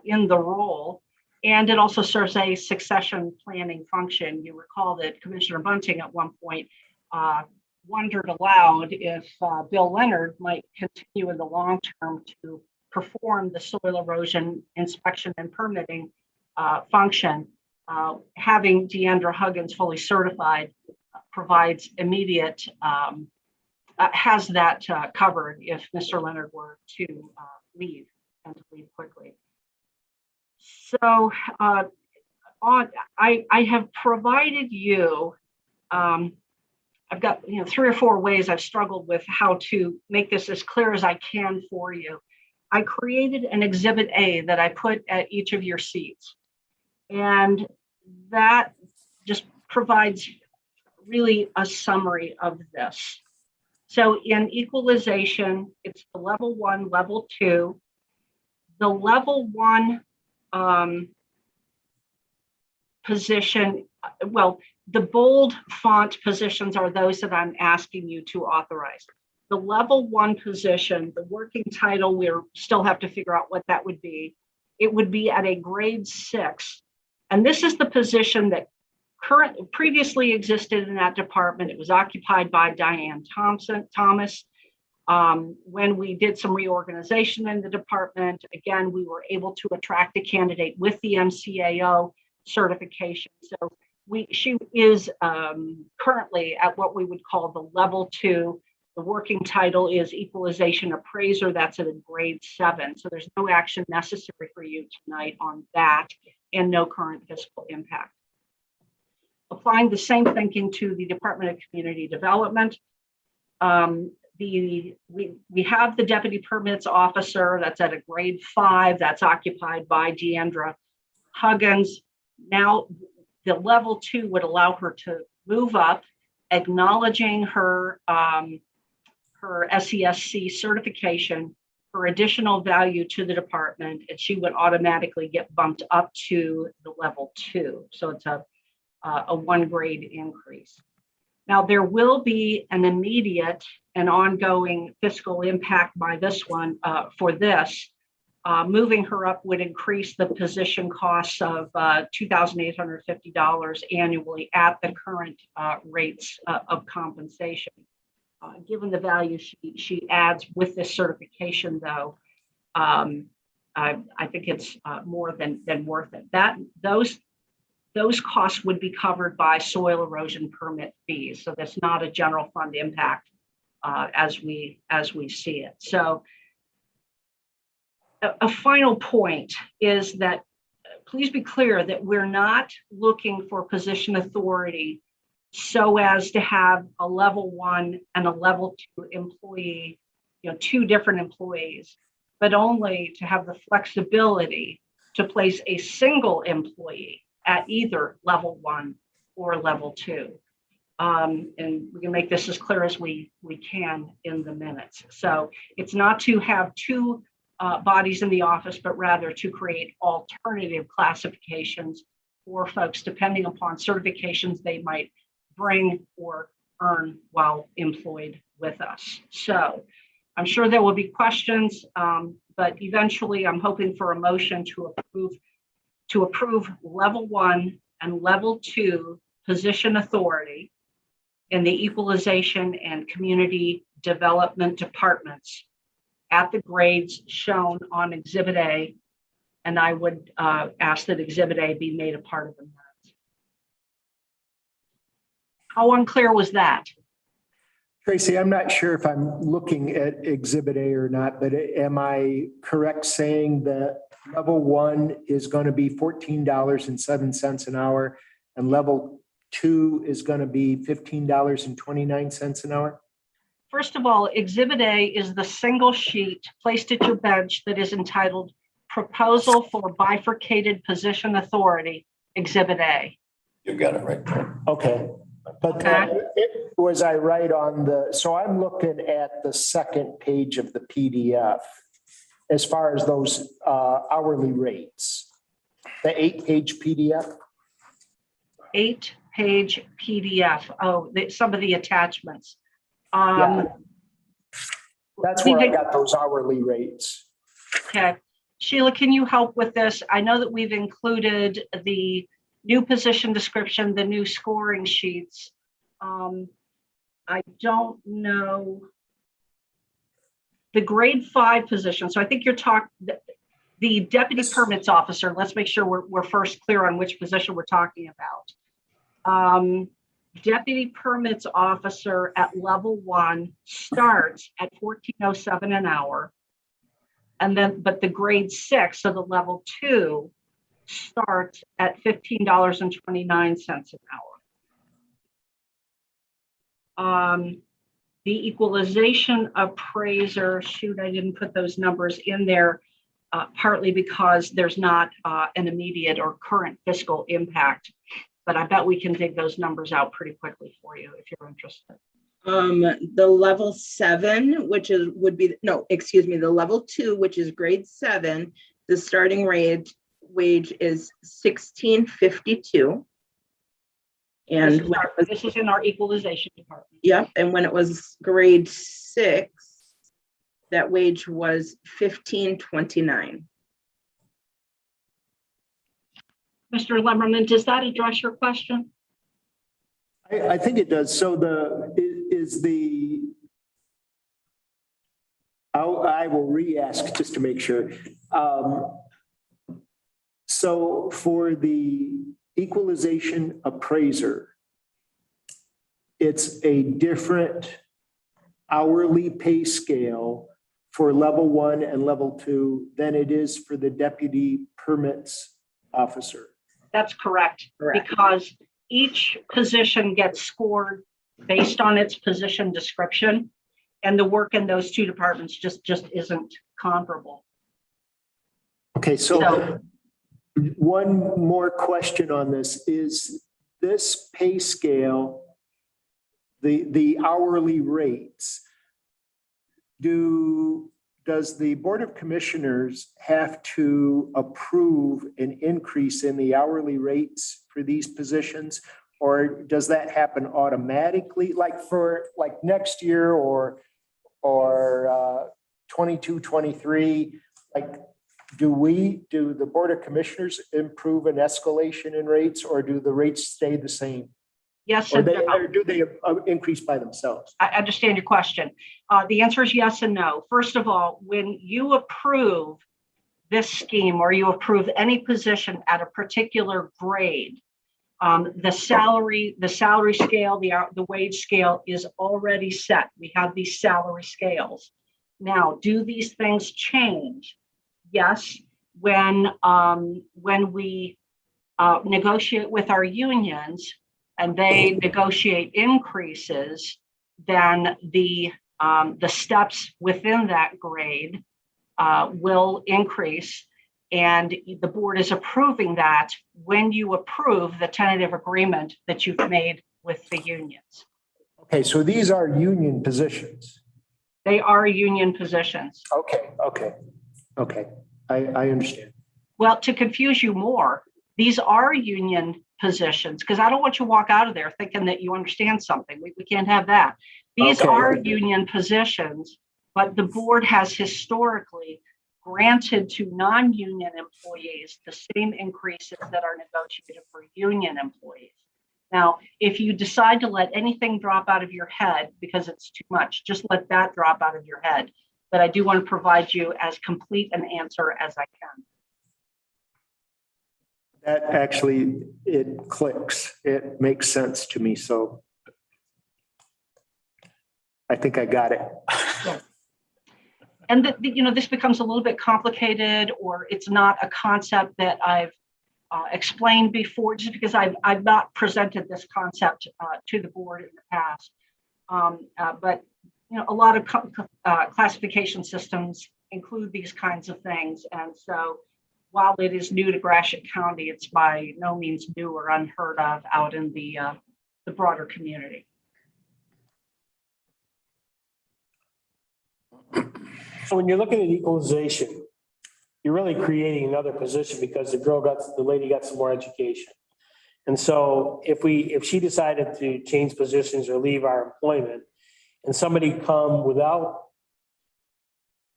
in the role, and it also serves a succession planning function. You recall that Commissioner Bunting at one point wondered aloud if Bill Leonard might continue in the long term to perform the soil erosion inspection and permitting function. Having Deandra Huggins fully certified provides immediate, has that covered if Mr. Leonard were to leave and to leave quickly. So I have provided you, I've got 3 or 4 ways I've struggled with how to make this as clear as I can for you. I created an Exhibit A that I put at each of your seats. And that just provides really a summary of this. So in equalization, it's the level 1, level 2. The level 1 position, well, the bold font positions are those that I'm asking you to authorize. The level 1 position, the working title, we still have to figure out what that would be. It would be at a grade 6. And this is the position that previously existed in that department. It was occupied by Diane Thomas. When we did some reorganization in the department, again, we were able to attract a candidate with the MCAO certification. So she is currently at what we would call the level 2. The working title is equalization appraiser. That's at a grade 7. So there's no action necessary for you tonight on that, and no current fiscal impact. Applying the same thinking to the Department of Community Development. We have the deputy permits officer that's at a grade 5, that's occupied by Deandra Huggins. Now the level 2 would allow her to move up, acknowledging her her SESC certification for additional value to the department, and she would automatically get bumped up to the level 2. So it's a 1 grade increase. Now there will be an immediate and ongoing fiscal impact by this one for this. Moving her up would increase the position costs of $2,850 annually at the current rates of compensation. Given the value she adds with this certification, though, I think it's more than worth it. Those costs would be covered by soil erosion permit fees. So that's not a general fund impact as we see it. So a final point is that please be clear that we're not looking for position authority so as to have a level 1 and a level 2 employee, two different employees, but only to have the flexibility to place a single employee at either level 1 or level 2. And we can make this as clear as we can in the minutes. So it's not to have two bodies in the office, but rather to create alternative classifications for folks depending upon certifications they might bring or earn while employed with us. So I'm sure there will be questions, but eventually I'm hoping for a motion to approve level 1 and level 2 position authority in the equalization and community development departments at the grades shown on Exhibit A. And I would ask that Exhibit A be made a part of the minutes. How unclear was that? Tracy, I'm not sure if I'm looking at Exhibit A or not, but am I correct saying that level 1 is going to be $14.07 an hour and level 2 is going to be $15.29 an hour? First of all, Exhibit A is the single sheet placed at your bench that is entitled Proposal for Bifurcated Position Authority, Exhibit A. You got it right there. Okay. But was I right on so I'm looking at the second page of the PDF as far as those hourly rates, the 8-page PDF? 8-page PDF. Oh, some of the attachments. Yeah. That's where I got those hourly rates. Okay. Sheila, can you help with this? I know that we've included the new position description, the new scoring sheets. I don't know the grade 5 position. So I think you're talking the deputy permits officer. Let's make sure we're first clear on which position we're talking about. Deputy permits officer at level 1 starts at $14.07 an hour. And then, but the grade 6, so the level 2 starts at $15.29 an hour. The equalization appraiser, shoot, I didn't put those numbers in there, partly because there's not an immediate or current fiscal impact, but I bet we can dig those numbers out pretty quickly for you if you're interested. The level 7, which is the level 2, which is grade 7, the starting wage is $16.52. And this is in our equalization department. Yep. And when it was grade 6, that wage was $15.29. Mr. Lemmerman, does that address your question? I think it does. So I will re-ask just to make sure. So for the equalization appraiser, it's a different hourly pay scale for level 1 and level 2 than it is for the deputy permits officer. That's correct. Because each position gets scored based on its position description, and the work in those two departments just isn't comparable. Okay, so one more question on this. Is this pay scale, the hourly rates, does the Board of Commissioners have to approve an increase in the hourly rates for these positions? Or does that happen automatically, like for next year or 22, 23? Like, do the Board of Commissioners improve an escalation in rates, or do the rates stay the same? Yes, or do they increase by themselves? I understand your question. The answer is yes and no. First of all, when you approve this scheme or you approve any position at a particular grade, the salary scale, the wage scale is already set. We have these salary scales. Now, do these things change? Yes, when we negotiate with our unions and they negotiate increases, then the the steps within that grade will increase. And the board is approving that when you approve the tentative agreement that you've made with the unions. Okay, so these are union positions. They are union positions. Okay. I understand. Well, to confuse you more, these are union positions, because I don't want you to walk out of there thinking that you understand something. We can't have that. These Okay. are union positions, but the board has historically granted to non-union employees the same increases that are negotiated for union employees. Now, if you decide to let anything drop out of your head because it's too much, just let that drop out of your head. But I do want to provide you as complete an answer as I can. That actually, it clicks. It makes sense to me. So I think I got it. Yeah. And this becomes a little bit complicated, or it's not a concept that I've explained before, just because I've not presented this concept to the board in the past. But a lot of classification systems include these kinds of things, and so while it is new to Gratiot County, it's by no means new or unheard of out in the broader community. So when you're looking at equalization, you're really creating another position because the lady got some more education. And so if she decided to change positions or leave our employment and somebody come without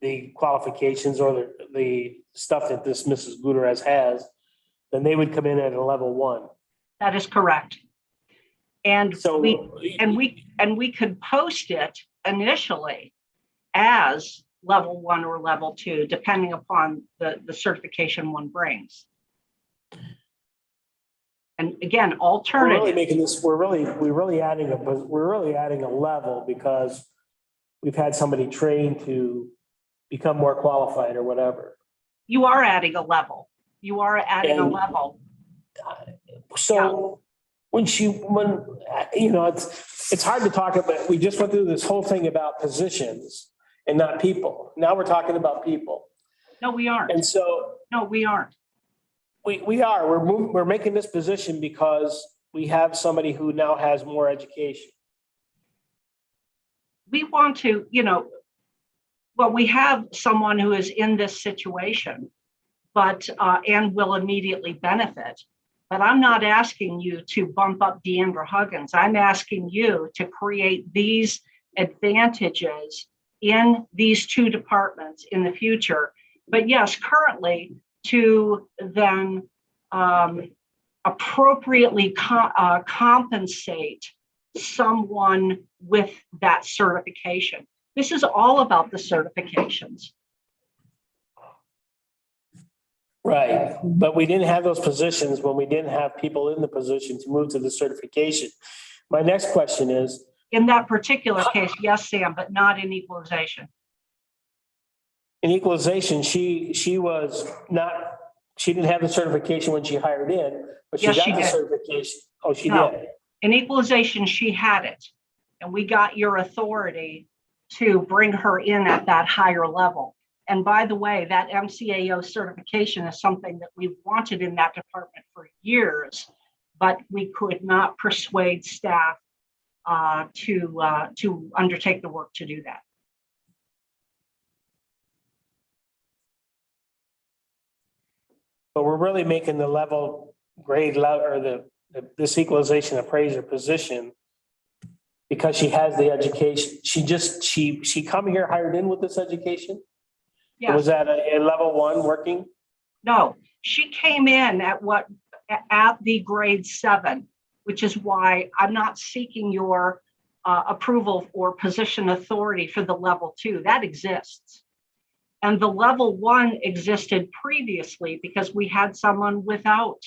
the qualifications or the stuff that this Mrs. Gutierrez has, then they would come in at a level 1. That is correct. And so we could post it initially as level 1 or level 2, depending upon the certification one brings. And again, alternative. We're really making this, we're really adding a level because we've had somebody trained to become more qualified or whatever. You are adding a level. You are adding a level. So it's hard to talk about, we just went through this whole thing about positions and not people. Now we're talking about people. No, we aren't. And so. No, we aren't. We are. We're making this position because we have somebody who now has more education. We want to, we have someone who is in this situation, but and will immediately benefit. But I'm not asking you to bump up Deandra Huggins. I'm asking you to create these advantages in these two departments in the future. But yes, currently, to then appropriately compensate someone with that certification. This is all about the certifications. Right, but we didn't have those positions when we didn't have people in the position to move to the certification. My next question is. In that particular case, yes, Sam, but not in equalization. In equalization, she didn't have the certification when she hired in, but she Yes, got she the did. certification. Oh, she No. did. In equalization, she had it, and we got your authority to bring her in at that higher level. And by the way, that MCAO certification is something that we've wanted in that department for years, but we could not persuade staff to undertake the work to do that. But we're really making the level grade level or this equalization appraiser position because she has the education. She come here hired in with this education? Yes. Was that a level 1 working? No, she came in at the grade 7, which is why I'm not seeking your approval or position authority for the level 2. That exists. And the level 1 existed previously because we had someone without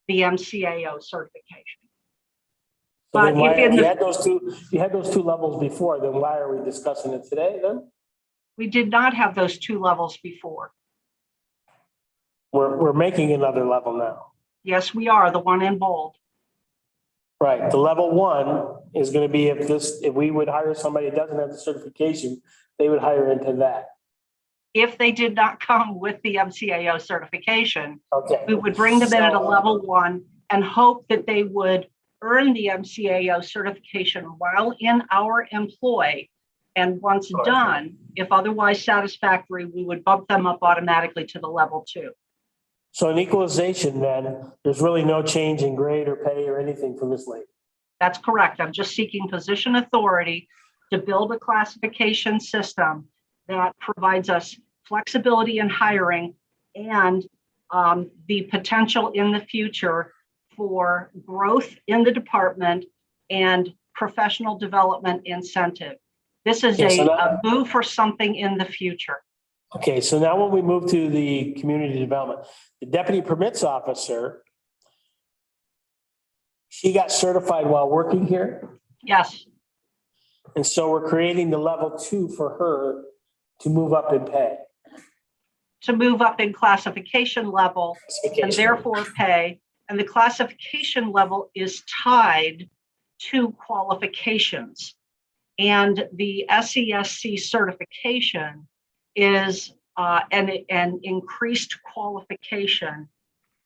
the MCAO certification. So But if you had those two levels before, then why are we discussing it today then? we did not have those 2 levels before. We're making another level now. Yes, we are, the one in bold. Right, the level 1 is going to be if we would hire somebody that doesn't have the certification, they would hire into that. If they did not come with the MCAO certification, Okay. we would bring them in at a So- level 1 and hope that they would earn the MCAO certification while in our employ. And once done, if otherwise satisfactory, we would bump them up automatically to the level 2. So in equalization, then there's really no change in grade or pay or anything for this lady. That's correct. I'm just seeking position authority to build a classification system that provides us flexibility in hiring and the potential in the future for growth in the department and professional development incentive. This is a move for something in the future. Okay, so now when we move to the community development, the deputy permits officer, she got certified while working here. Yes, And so we're creating the level 2 for her to move up in pay. to move up in classification level and therefore pay. And the classification level is tied to qualifications. And the SESC certification is an increased qualification.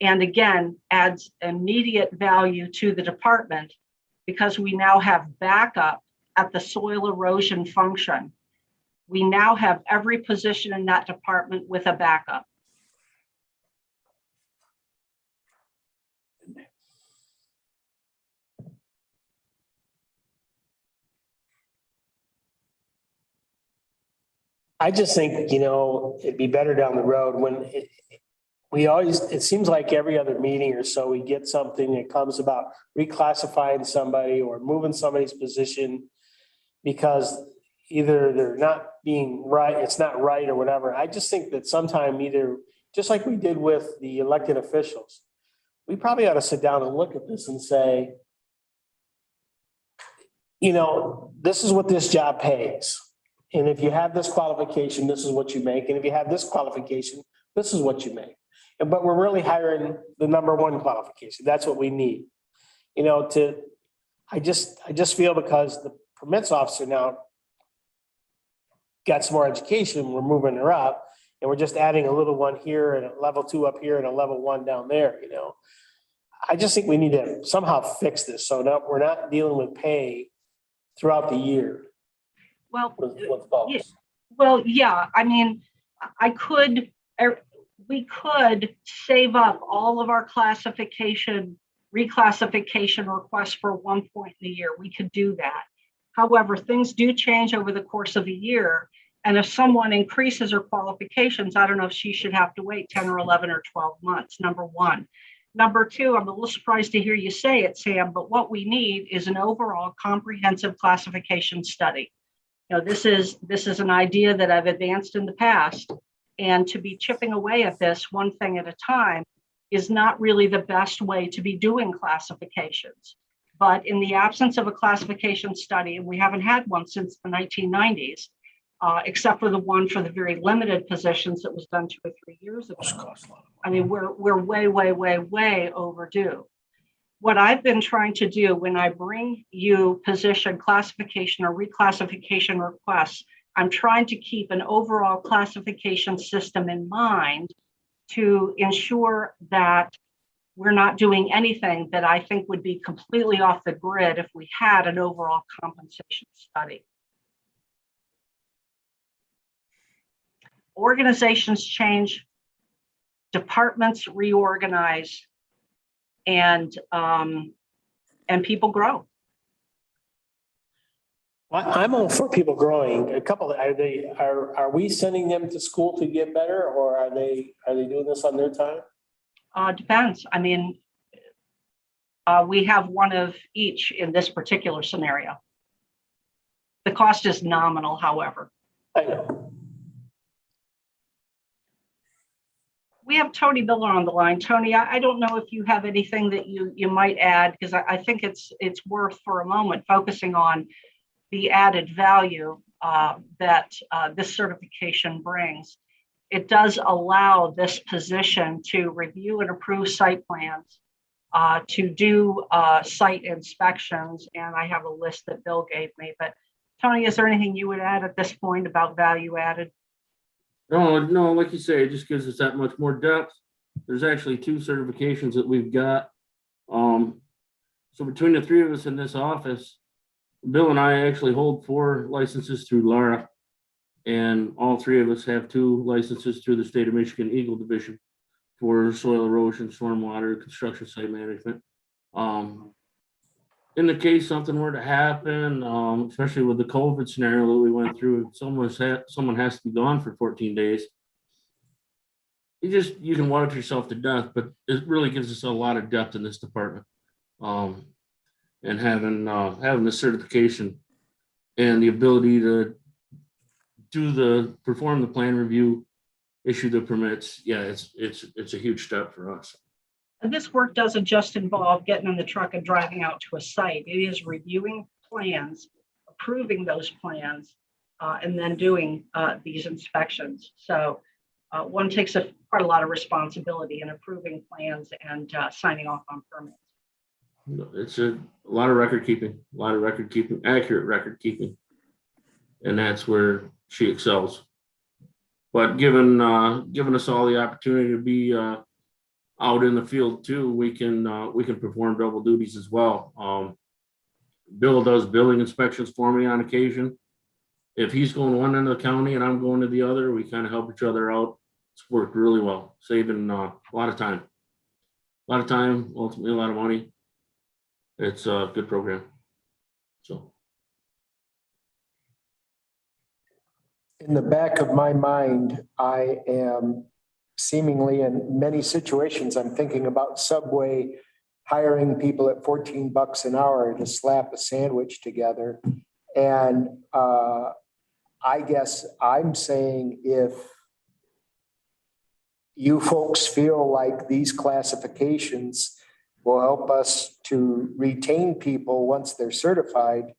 And again, adds immediate value to the department because we now have backup at the soil erosion function. We now have every position in that department with a backup. I just think, it'd be better down the road when it seems like every other meeting or so, we get something that comes about reclassifying somebody or moving somebody's position because either they're not being right, it's not right or whatever. I just think that sometime either, just like we did with the elected officials, we probably ought to sit down and look at this and say, this is what this job pays. And if you have this qualification, this is what you make. And if you have this qualification, this is what you make. But we're really hiring the number 1 qualification. That's what we need. I just feel because the permits officer now got some more education, we're moving her up and we're just adding a little 1 here and a level 2 up here and a level 1 down there, I just think we need to somehow fix this so that we're not dealing with pay throughout the year. Well, with folks. yeah, I mean, we could save up all of our reclassification requests for one point in the year. We could do that. However, things do change over the course of a year. And if someone increases her qualifications, I don't know if she should have to wait 10 or 11 or 12 months, number 1. Number 2, I'm a little surprised to hear you say it, Sam, but what we need is an overall comprehensive classification study. This is an idea that I've advanced in the past, and to be chipping away at this one thing at a time is not really the best way to be doing classifications. But in the absence of a classification study, and we haven't had one since the 1990s, except for the one for the very limited positions that was done 2 or 3 years ago. I mean, we're way overdue. What I've been trying to do when I bring you position classification or reclassification requests, I'm trying to keep an overall classification system in mind to ensure that we're not doing anything that I think would be completely off the grid if we had an overall compensation study. Organizations change, departments reorganize, and people grow. I'm all for people growing. Are we sending them to school to get better, or are they doing this on their time? Depends. I mean, we have one of each in this particular scenario. The cost is nominal, however. I know. We have Tony Miller on the line. Tony, I don't know if you have anything that you might add, because I think it's worth for a moment focusing on the added value that this certification brings. It does allow this position to review and approve site plans, to do site inspections. And I have a list that Bill gave me. But Tony, is there anything you would add at this point about value added? No, like you say, it just gives us that much more depth. There's actually 2 certifications that we've got. So between the 3 of us in this office, Bill and I actually hold 4 licenses through Lara. And all 3 of us have 2 licenses through the state of Michigan Eagle Division for soil erosion, stormwater, construction site management. In the case something were to happen, especially with the COVID scenario that we went through, someone has to be gone for 14 days. You can water yourself to death, but it really gives us a lot of depth in this department. And having the certification and the ability to perform the plan review, issue the permits, yeah, it's a huge step for us. And this work doesn't just involve getting in the truck and driving out to a site. It is reviewing plans, approving those plans, and then doing these inspections. So one takes quite a lot of responsibility in approving plans and signing off on permits. It's a lot of record keeping, accurate record keeping. And that's where she excels. But given us all the opportunity to be out in the field too, we can perform double duties as well. Bill does building inspections for me on occasion. If he's going one end of the county and I'm going to the other, we kind of help each other out. It's worked really well, saving a lot of time. Ultimately a lot of money. It's a good program. So. In the back of my mind, I am seemingly in many situations, I'm thinking about Subway hiring people at $14 an hour to slap a sandwich together. And I guess I'm saying if you folks feel like these classifications will help us to retain people once they're certified,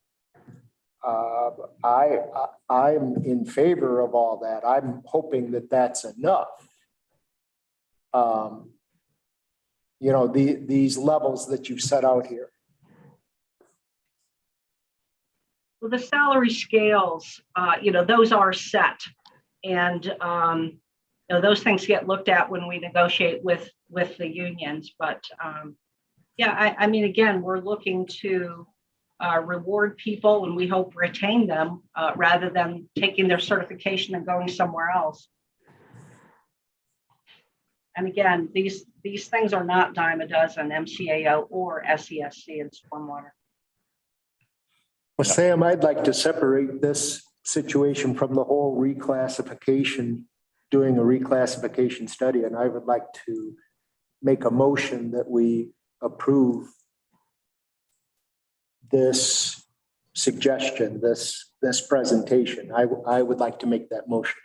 I'm in favor of all that. I'm hoping that that's enough. These levels that you've set out here. Well, the salary scales, those are set, and those things get looked at when we negotiate with the unions. But again, we're looking to reward people, and we hope retain them rather than taking their certification and going somewhere else. And again, these things are not dime a dozen, MCAO or SESC and stormwater. Well, Sam, I'd like to separate this situation from the whole reclassification, doing a reclassification study, and I would like to make a motion that we approve this suggestion, this presentation. I would like to make that motion.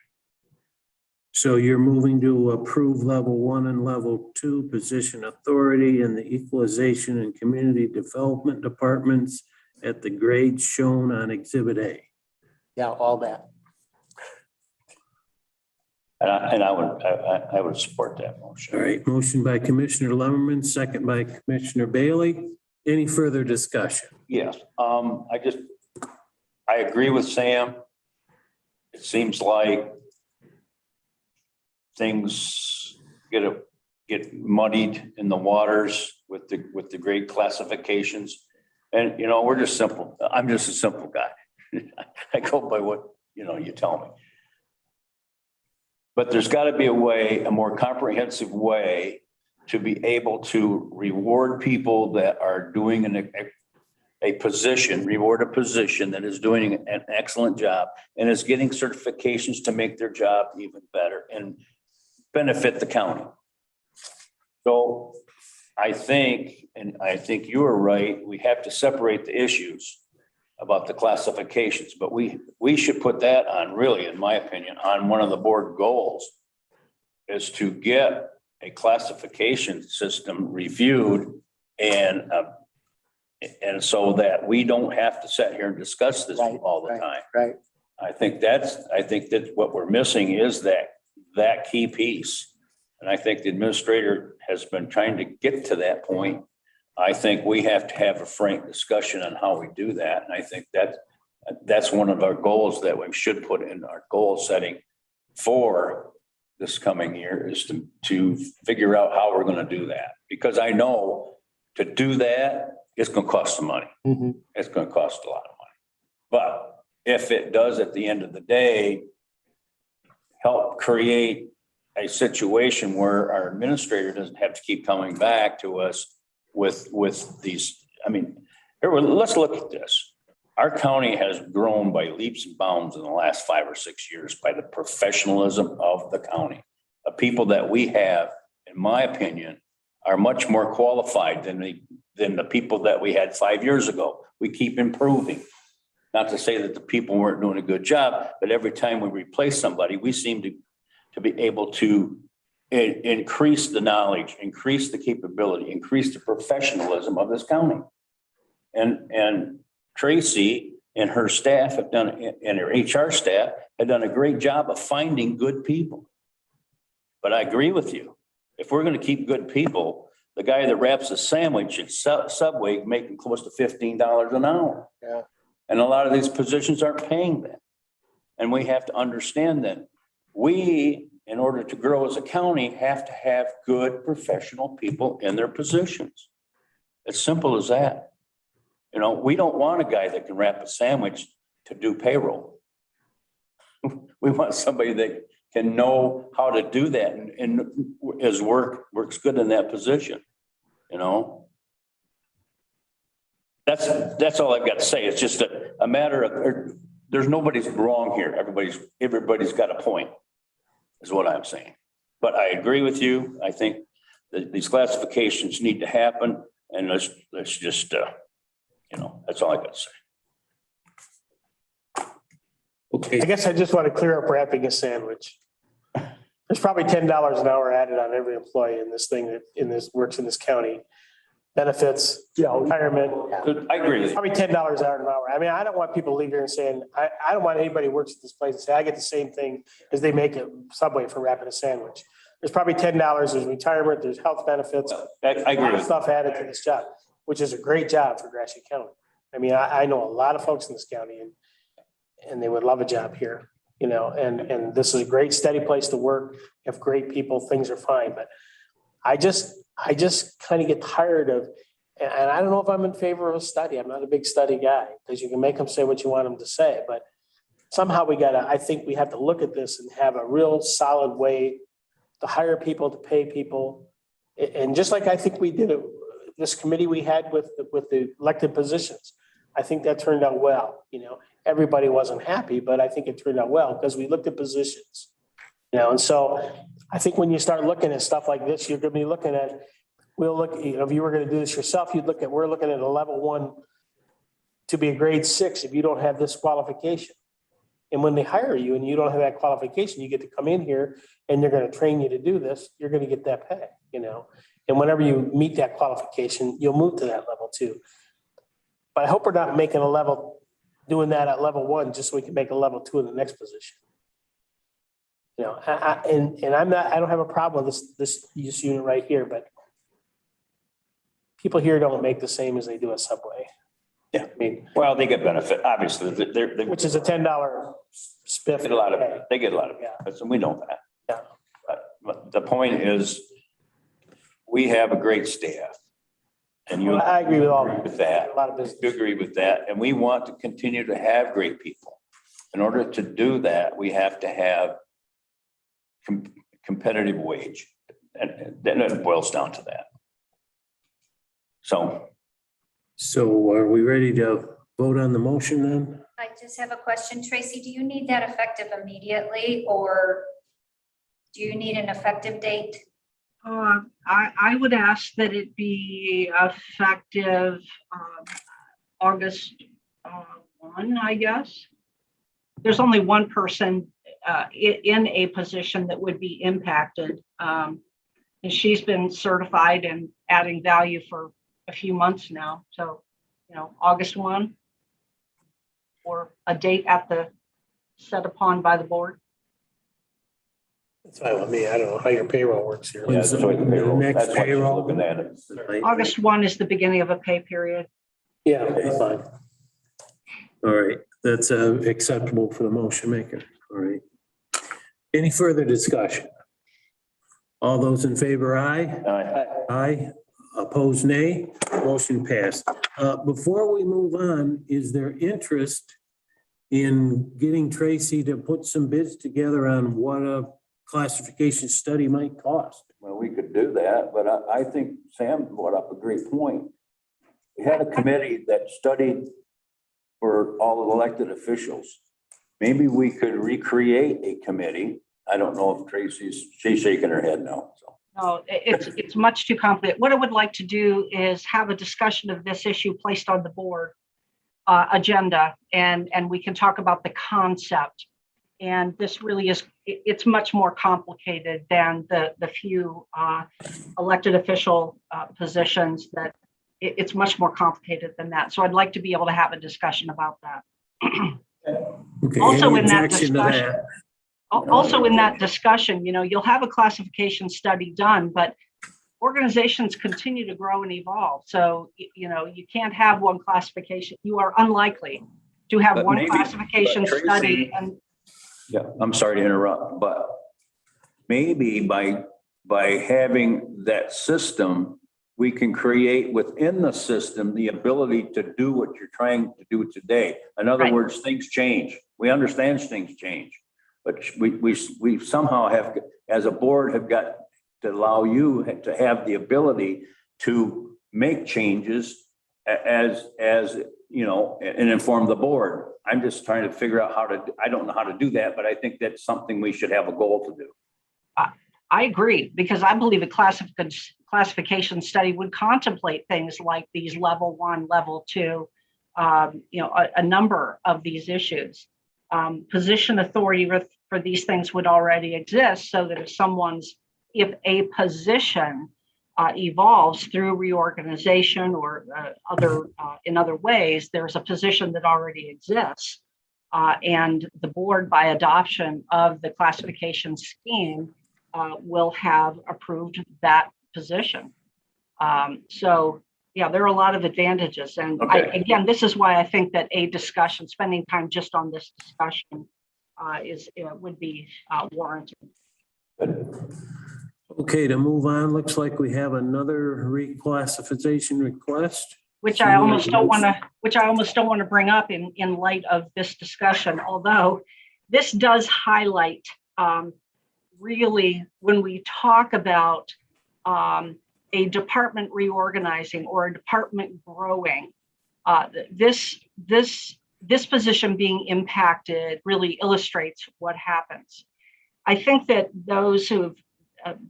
So you're moving to approve level 1 and level 2 position authority in the equalization and community development departments at the grades shown on Exhibit A. Yeah, all that. And I would support that motion. All right, motion by Commissioner Lumberman, second by Commissioner Bailey. Any further discussion? Yes, I agree with Sam. It seems like things get muddied in the waters with the grade classifications. And, we're just simple. I'm just a simple guy. I go by what, you tell me. But there's got to be a more comprehensive way to be able to reward people that are doing a position that is doing an excellent job and is getting certifications to make their job even better and benefit the county. So I think you are right, we have to separate the issues about the classifications, but we should put that on, really, in my opinion, on one of the board goals, is to get a classification system reviewed and so that we don't have to sit here and discuss this all the time. Right. I think that what we're missing is that key piece. And I think the administrator has been trying to get to that point I think we have to have a frank discussion on how we do that. And I think that's one of our goals that we should put in our goal setting for this coming year, is to figure out how we're going to do that. Because I know to do that, it's going to cost some money. It's going to cost a lot of money. But if it does at the end of the day, help create a situation where our administrator doesn't have to keep coming back to us with these, I mean, let's look at this. Our county has grown by leaps and bounds in the last 5 or 6 years by the professionalism of the county. The people that we have, in my opinion, are much more qualified than the people that we had 5 years ago. We keep improving. Not to say that the people weren't doing a good job, but every time we replace somebody, we seem to be able to increase the knowledge, increase the capability, increase the professionalism of this county. And Tracy and her staff have done, and her HR staff have done a great job of finding good people. But I agree with you. If we're going to keep good people, the guy that wraps a sandwich at Subway making close to $15 an hour. Yeah. And a lot of these positions aren't paying that. And we have to understand that we, in order to grow as a county, have to have good professional people in their positions. It's simple as that. You know, we don't want a guy that can wrap a sandwich to do payroll. We want somebody that can know how to do that and his works good in that position, you know? That's all I've got to say. It's just a matter of, there's nobody's wrong here. Everybody's got a point, is what I'm saying. But I agree with you. I think that these classifications need to happen, and let's just, you know, that's all I got to say. Okay. I guess I just want to clear up wrapping a sandwich. There's probably $10 an hour added on every employee in this thing that works in this county. Benefits, retirement. I agree with you. Probably $10 an hour. I mean, I don't want people to leave here and saying, I don't want anybody who works at this place to say, I get the same thing as they make at Subway for wrapping a sandwich. There's probably $10, there's retirement, there's health benefits. I agree with stuff added to this job, which is a great job for Gratiot County. I mean, I know a lot of folks in this county and they would love a job here, you know, and this is a great steady place to work. You have great people, things are fine, but I just kind of get tired of, and I don't know if I'm in favor of a study. I'm not a big study guy, because you can make them say what you want them to say, but somehow I think we have to look at this and have a real solid way to hire people, to pay people. And just like I think we did it, this committee we had with the elected positions, I think that turned out well. You know, everybody wasn't happy, but I think it turned out well because we looked at positions, you know, and so I think when you start looking at stuff like this, you're going to be looking at, if you were going to do this yourself, we're looking at a level 1 to be a grade 6 if you don't have this qualification. And when they hire you and you don't have that qualification, you get to come in here and they're going to train you to do this. You're going to get that pay, you know, and whenever you meet that qualification, you'll move to that level 2. But I hope we're not doing that at level 1 just so we can make a level 2 in the next position. You know, I don't have a problem with this unit right here, but people here don't make the same as they do at Subway. Yeah. I mean, well, they get benefit, obviously. Which is a $10 spiff. They get a lot of benefits, and we know that. Yeah. But the point is, we have a great staff. And I agree with all with that. A lot of business. You agree with that, and we want to continue to have great people. In order to do that, we have to have competitive wage, and then it boils down to that. So are we ready to vote on the motion then? I just have a question. Tracy, do you need that effective immediately, or do you need an effective date? I would ask that it be effective August 1, I guess. There's only one person in a position that would be impacted. And she's been certified and adding value for a few months now. So, you know, August 1 or a date set upon by the board. That's fine with me. I don't know how your payroll works here. Yeah, that's what the payroll, Next that's why she's payroll. looking at it. August 1 is the beginning of a pay period. Yeah, that's fine. All right, that's acceptable for the motion maker. All right. Any further discussion? All those in favor, aye? Aye. Opposed, nay. Motion passed. Before we move on, is there interest in getting Tracy to put some bids together on what a classification study might cost? Well, we could do that, but I think Sam brought up a great point. We had a committee that studied for all the elected officials. Maybe we could recreate a committee. I don't know if she's shaking her head no. So. No, it's much too complicated. What I would like to do is have a discussion of this issue placed on the board agenda, and we can talk about the concept. And this really is, it's much more complicated than the few elected official positions that it's much more complicated than that. So I'd like to be able to have a discussion about that. Okay, Also any in that objection to discussion, that? also in that discussion, you'll have a classification study done, but organizations continue to grow and evolve. So, you can't have one classification. You are unlikely to have But one maybe- classification but Tracy- study. And Yeah, I'm sorry to interrupt, but maybe by having that system, we can create within the system the ability to do what you're trying to do today. In other Right. words, things change. We understand things change, but we somehow have, as a board, have got to allow you to have the ability to make changes as and inform the board. I'm just trying to figure out I don't know how to do that, but I think that's something we should have a goal to do. I agree, because I believe a classification study would contemplate things like these level 1, level 2, a number of these issues. Position authority for these things would already exist, so that if a position evolves through reorganization or in other ways, there's a position that already exists. And the board, by adoption of the classification scheme, will have approved that position. So, yeah, there are a lot of advantages. And Okay. again, this is why I think that spending time just on this discussion would be warranted. Okay, to move on, looks like we have another reclassification request. Which I almost don't want to bring up in light of this discussion, although this does highlight really when we talk about a department reorganizing or a department growing, this position being impacted really illustrates what happens. I think that those who've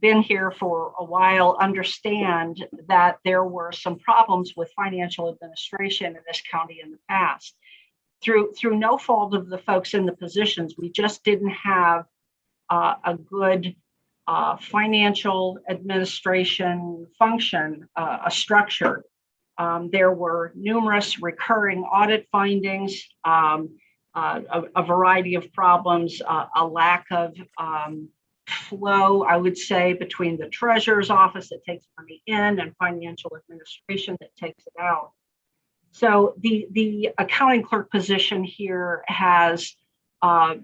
been here for a while understand that there were some problems with financial administration in this county in the past. Through no fault of the folks in the positions, we just didn't have a good financial administration function, a structure. There were numerous recurring audit findings, a variety of problems, a lack of flow, I would say, between the treasurer's office that takes money in and financial administration that takes it out. So the accounting clerk position here has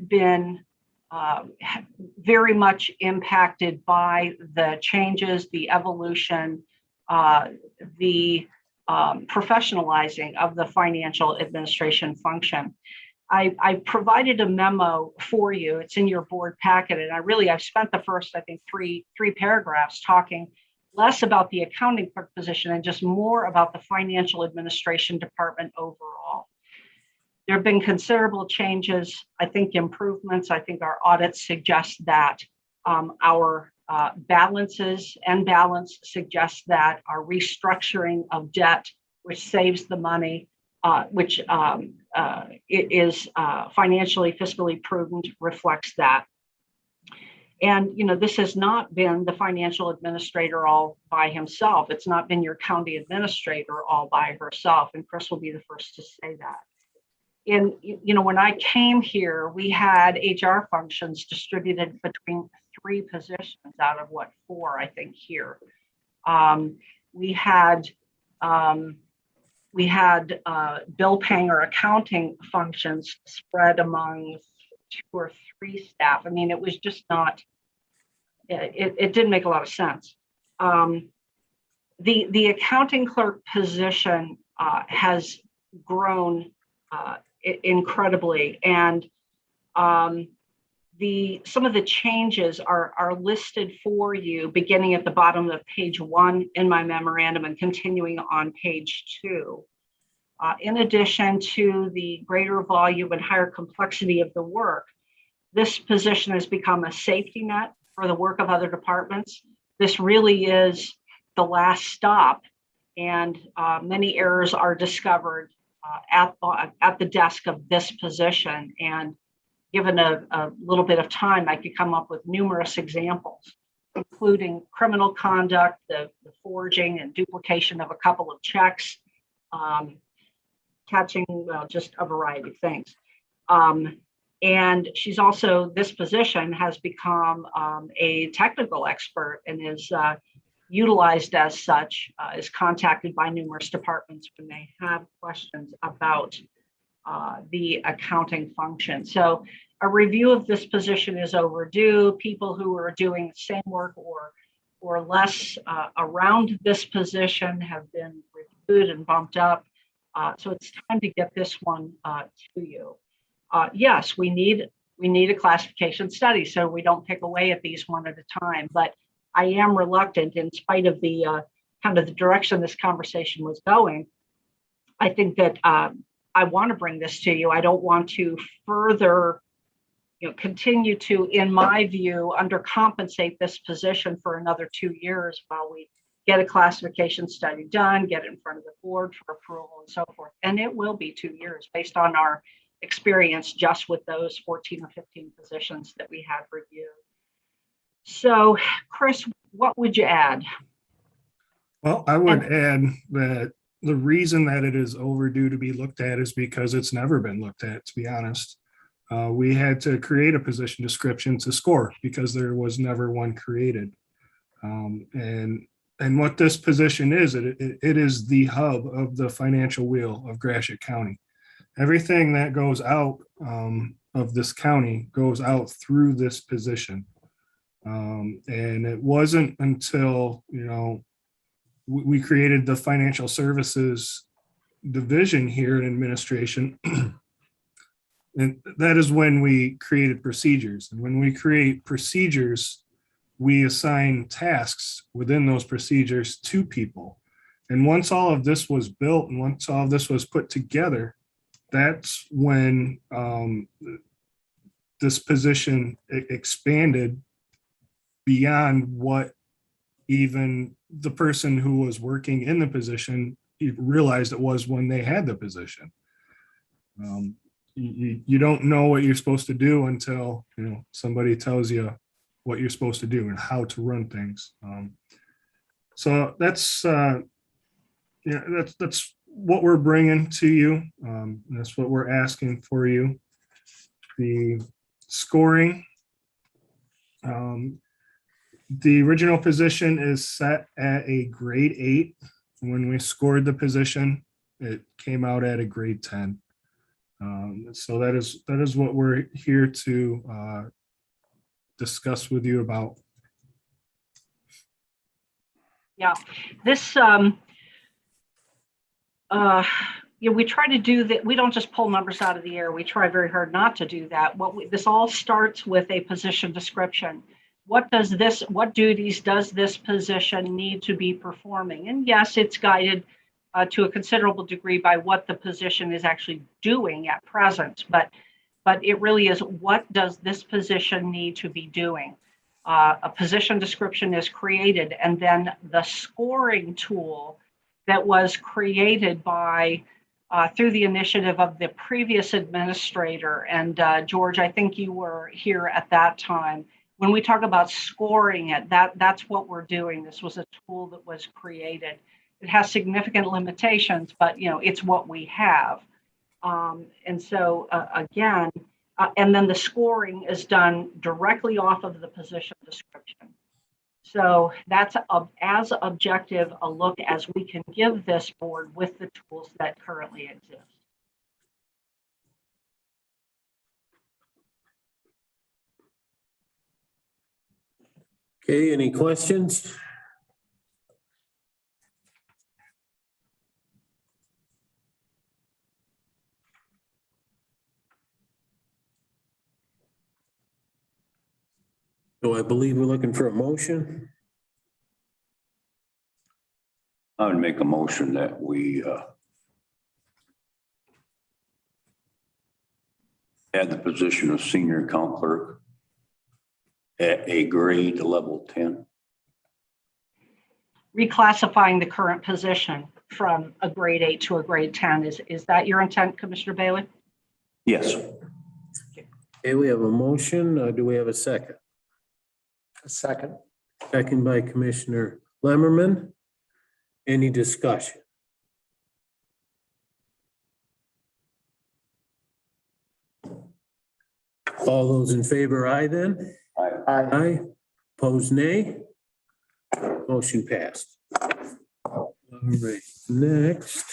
been very much impacted by the changes, the evolution, the professionalizing of the financial administration function. I provided a memo for you. It's in your board packet, and I've spent the first, I think, three paragraphs talking less about the accounting clerk position and just more about the financial administration department overall. There have been considerable changes, I think improvements. I think our audits suggest that our balances and balance suggests that our restructuring of debt, which saves the money, which it is financially, fiscally prudent, reflects that. And, this has not been the financial administrator all by himself. It's not been your county administrator all by herself. And Chris will be the first to say that. And, when I came here, we had HR functions distributed between 3 positions out of what, 4, I think here. We had bill paying or accounting functions spread among 2 or 3 staff. I mean, it was just not, it didn't make a lot of sense. The accounting clerk position has grown incredibly, and some of the changes are listed for you beginning at the bottom of page 1 in my memorandum and continuing on page 2. In addition to the greater volume and higher complexity of the work, this position has become a safety net for the work of other departments. This really is the last stop, and many errors are discovered at the desk of this position. And given a little bit of time, I could come up with numerous examples, including criminal conduct, the forging and duplication of a couple of checks, catching, just a variety of things. And she's also, this position has become a technical expert and is utilized as such, is contacted by numerous departments when they have questions about the accounting function. So a review of this position is overdue. People who are doing the same work or less around this position have been reviewed and bumped up. So it's time to get this one to you. Yes, we need a classification study so we don't pick away at these one at a time. But I am reluctant, in spite of the kind of the direction this conversation was going. I think that I want to bring this to you. I don't want to further, continue to, in my view, undercompensate this position for another 2 years while we get a classification study done, get it in front of the board for approval and so forth. And it will be 2 years based on our experience just with those 14 or 15 positions that we have reviewed. So, Chris, what would you add? Well, I would add that the reason that it is overdue to be looked at is because it's never been looked at, to be honest. We had to create a position description to score because there was never one created. And what this position is, it is the hub of the financial wheel of Gratiot County. Everything that goes out of this county goes out through this position. And it wasn't until, we created the financial services division here in administration. And that is when we created procedures. And when we create procedures, we assign tasks within those procedures to people. And once all of this was built and once all of this was put together, that's when this position expanded beyond what even the person who was working in the position realized it was when they had the position. You don't know what you're supposed to do until somebody tells you what you're supposed to do and how to run things. So that's that's what we're bringing to you. That's what we're asking for you. The scoring. The original position is set at a grade 8. When we scored the position, it came out at a grade 10. So that is what we're here to discuss with you about. Yeah, this we try to do that. We don't just pull numbers out of the air. We try very hard not to do that. This all starts with a position description. What duties does this position need to be performing? And yes, it's guided to a considerable degree by what the position is actually doing at present, but it really is, what does this position need to be doing? A position description is created, and then the scoring tool that was created by through the initiative of the previous administrator. And George, I think you were here at that time. When we talk about scoring it, that's what we're doing. This was a tool that was created. It has significant limitations, but it's what we have. And so again, And then the scoring is done directly off of the position description. So that's as objective a look as we can give this board with the tools that currently exist. Okay, any questions? So I believe we're looking for a motion. I would make a motion that we add the position of senior account clerk at a grade level 10. Reclassifying the current position from a grade 8 to a grade 10. Is that your intent, Commissioner Bailey? Yes. Okay, we have a motion. Do we have a second? A second. Second by Commissioner Lemmerman. Any discussion? All those in favor, aye then? Aye. Aye. Opposed, nay? Motion passed. All right, next.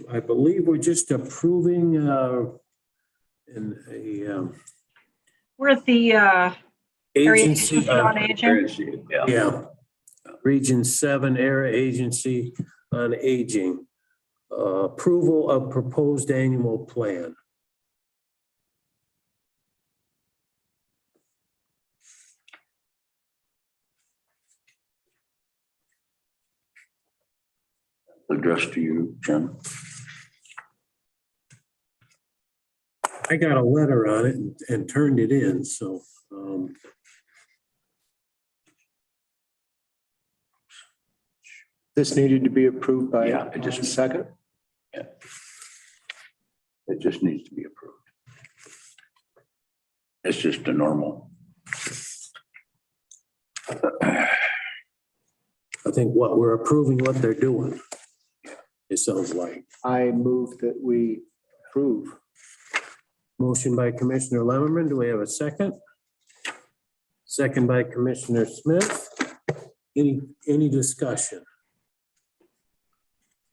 I believe we're just approving We're at the Area agency. Agency on Aging. Yeah. Region 7 Area Agency on Aging. Approval of proposed annual plan. Addressed to you, Jim. I got a letter on it and turned it in, so. This needed to be approved by Yeah, it just- a second. Yeah. It just needs to be approved. It's just a normal. I think what we're approving what they're doing. It sounds like. I move that we approve. Motion by Commissioner Lemmerman. Do we have a second? Second by Commissioner Smith. Any discussion?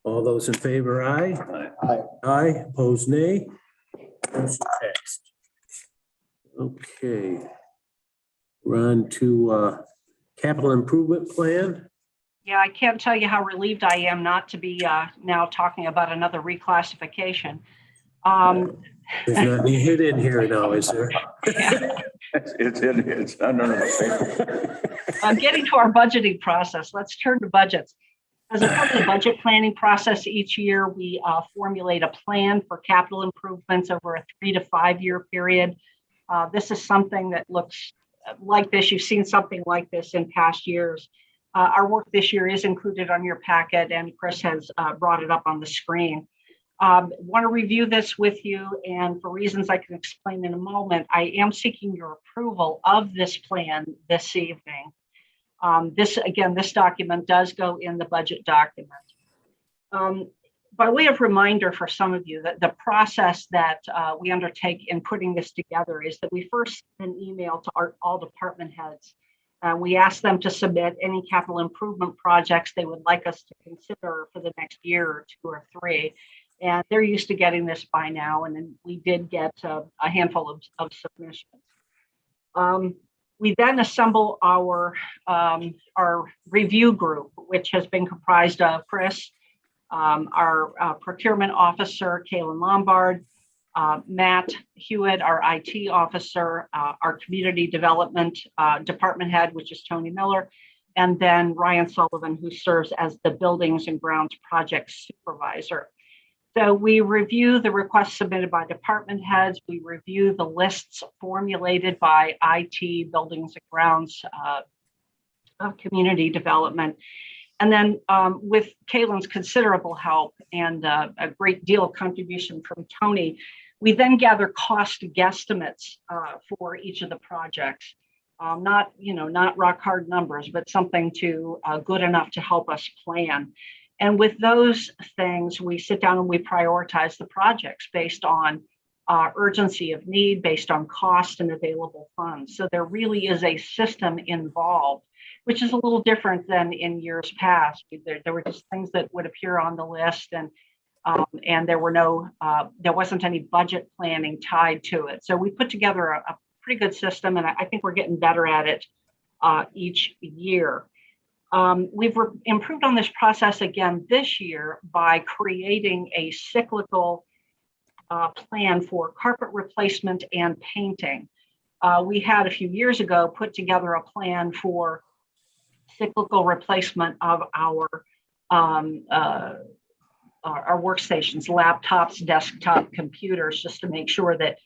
All those in favor, aye? Aye. Aye, opposed, nay? Motion passed. Okay. We're on to capital improvement plan. Yeah, I can't tell you how relieved I am not to be now talking about another reclassification. There's nothing hid in here now, is there? It's under the paper. I'm getting to our budgeting process. Let's turn to budgets. As a part of the budget planning process each year, we formulate a plan for capital improvements over a 3 to 5 year period. This is something that looks like this. You've seen something like this in past years. Our work this year is included on your packet, and Chris has brought it up on the screen. Want to review this with you, and for reasons I can explain in a moment, I am seeking your approval of this plan this evening. This document does go in the budget document. By way of reminder for some of you, that the process that we undertake in putting this together is that we first send an email to all department heads. We ask them to submit any capital improvement projects they would like us to consider for the next year or 2 or 3. And they're used to getting this by now. And then we did get a handful of submissions. We then assemble our review group, which has been comprised of Chris, our procurement officer, Kaylin Lombard, Matt Hewitt, our IT officer, our community development department head, which is Tony Miller, and then Ryan Sullivan, who serves as the buildings and grounds project supervisor. So we review the requests submitted by department heads. We review the lists formulated by IT, buildings and grounds, community development. And then with Kaylin's considerable help and a great deal of contribution from Tony, we then gather cost guesstimates for each of the projects. Not rock hard numbers, but something good enough to help us plan. And with those things, we sit down and we prioritize the projects based on urgency of need based on cost and available funds. So there really is a system involved, which is a little different than in years past. There were just things that would appear on the list, and there wasn't any budget planning tied to it. So we put together a pretty good system, and I think we're getting better at it each year. We've improved on this process again this year by creating a cyclical plan for carpet replacement and painting. We had a few years ago put together a plan for cyclical replacement of our workstations, laptops, desktop computers, just to make sure that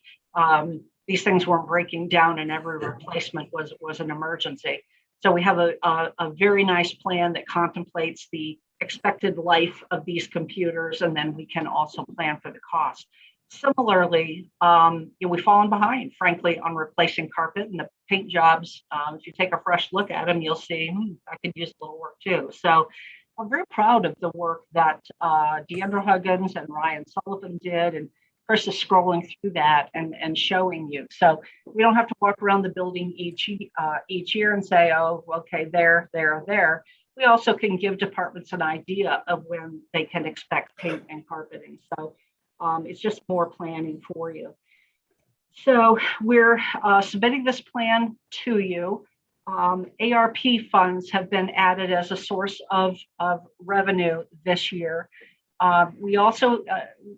these things weren't breaking down and every replacement was an emergency. So we have a very nice plan that contemplates the expected life of these computers, and then we can also plan for the cost. Similarly, we've fallen behind, frankly, on replacing carpet and the paint jobs. If you take a fresh look at them, you'll see I could use a little work too. So I'm very proud of the work that Deandra Huggins and Ryan Sullivan did, and Chris is scrolling through that and showing you. So we don't have to walk around the building each year and say, oh, okay, there. We also can give departments an idea of when they can expect paint and carpeting. So it's just more planning for you. So we're submitting this plan to you. ARP funds have been added as a source of revenue this year. We also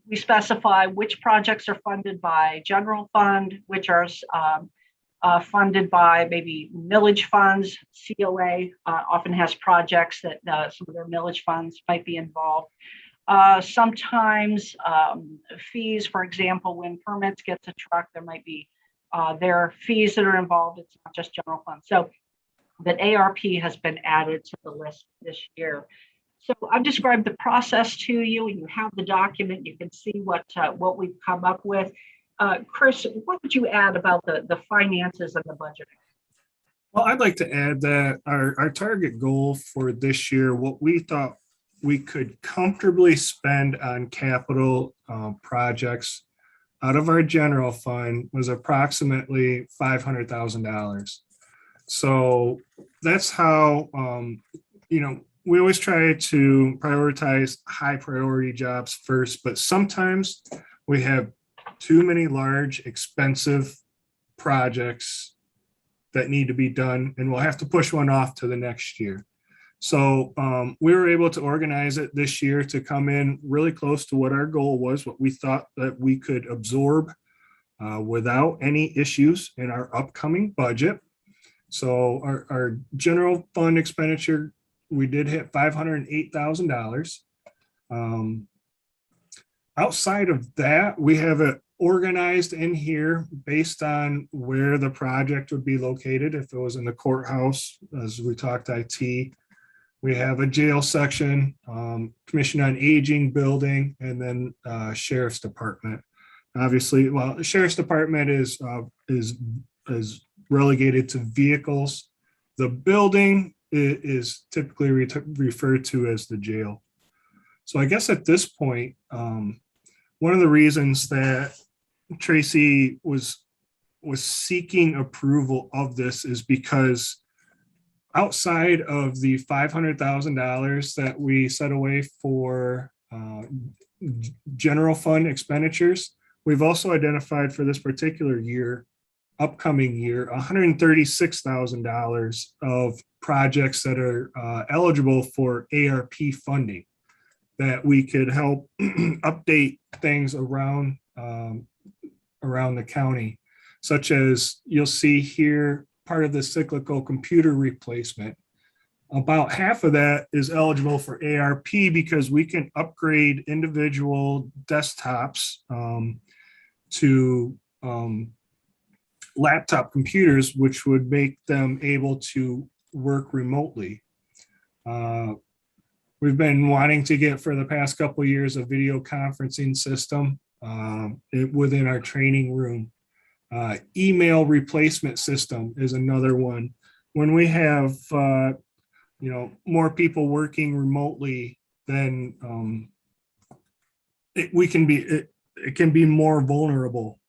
we specify which projects are funded by general fund, which are funded by maybe millage funds. COA often has projects that some of their millage funds might be involved. Sometimes fees, for example, when permits gets a truck, there might be there are fees that are involved. It's not just general fund. So that ARP has been added to the list this year. So I've described the process to you, and you have the document. You can see what we've come up with. Chris, what would you add about the finances and the budgeting? Well, I'd like to add that our target goal for this year, what we thought we could comfortably spend on capital projects out of our general fund was approximately $500,000. So that's how, we always try to prioritize high priority jobs first, but sometimes we have too many large, expensive projects that need to be done, and we'll have to push one off to the next year. So we were able to organize it this year to come in really close to what our goal was, what we thought that we could absorb without any issues in our upcoming budget. So our general fund expenditure, we did hit $508,000. Outside of that, we have it organized in here based on where the project would be located. If it was in the courthouse, as we talked IT, we have a jail section, Commission on Aging building, and then Sheriff's Department. Obviously, well, the Sheriff's Department is relegated to vehicles. The building is typically referred to as the jail. So I guess at this point, one of the reasons that Tracy was seeking approval of this is because outside of the $500,000 that we set away for general fund expenditures, we've also identified for this particular year, upcoming year, $136,000 of projects that are eligible for ARP funding that we could help update things around the county, such as you'll see here, part of the cyclical computer replacement. About half of that is eligible for ARP because we can upgrade individual desktops to laptop computers, which would make them able to work remotely. We've been wanting to get for the past couple of years a video conferencing system within our training room. Email replacement system is another one. When we have more people working remotely, then it can be more vulnerable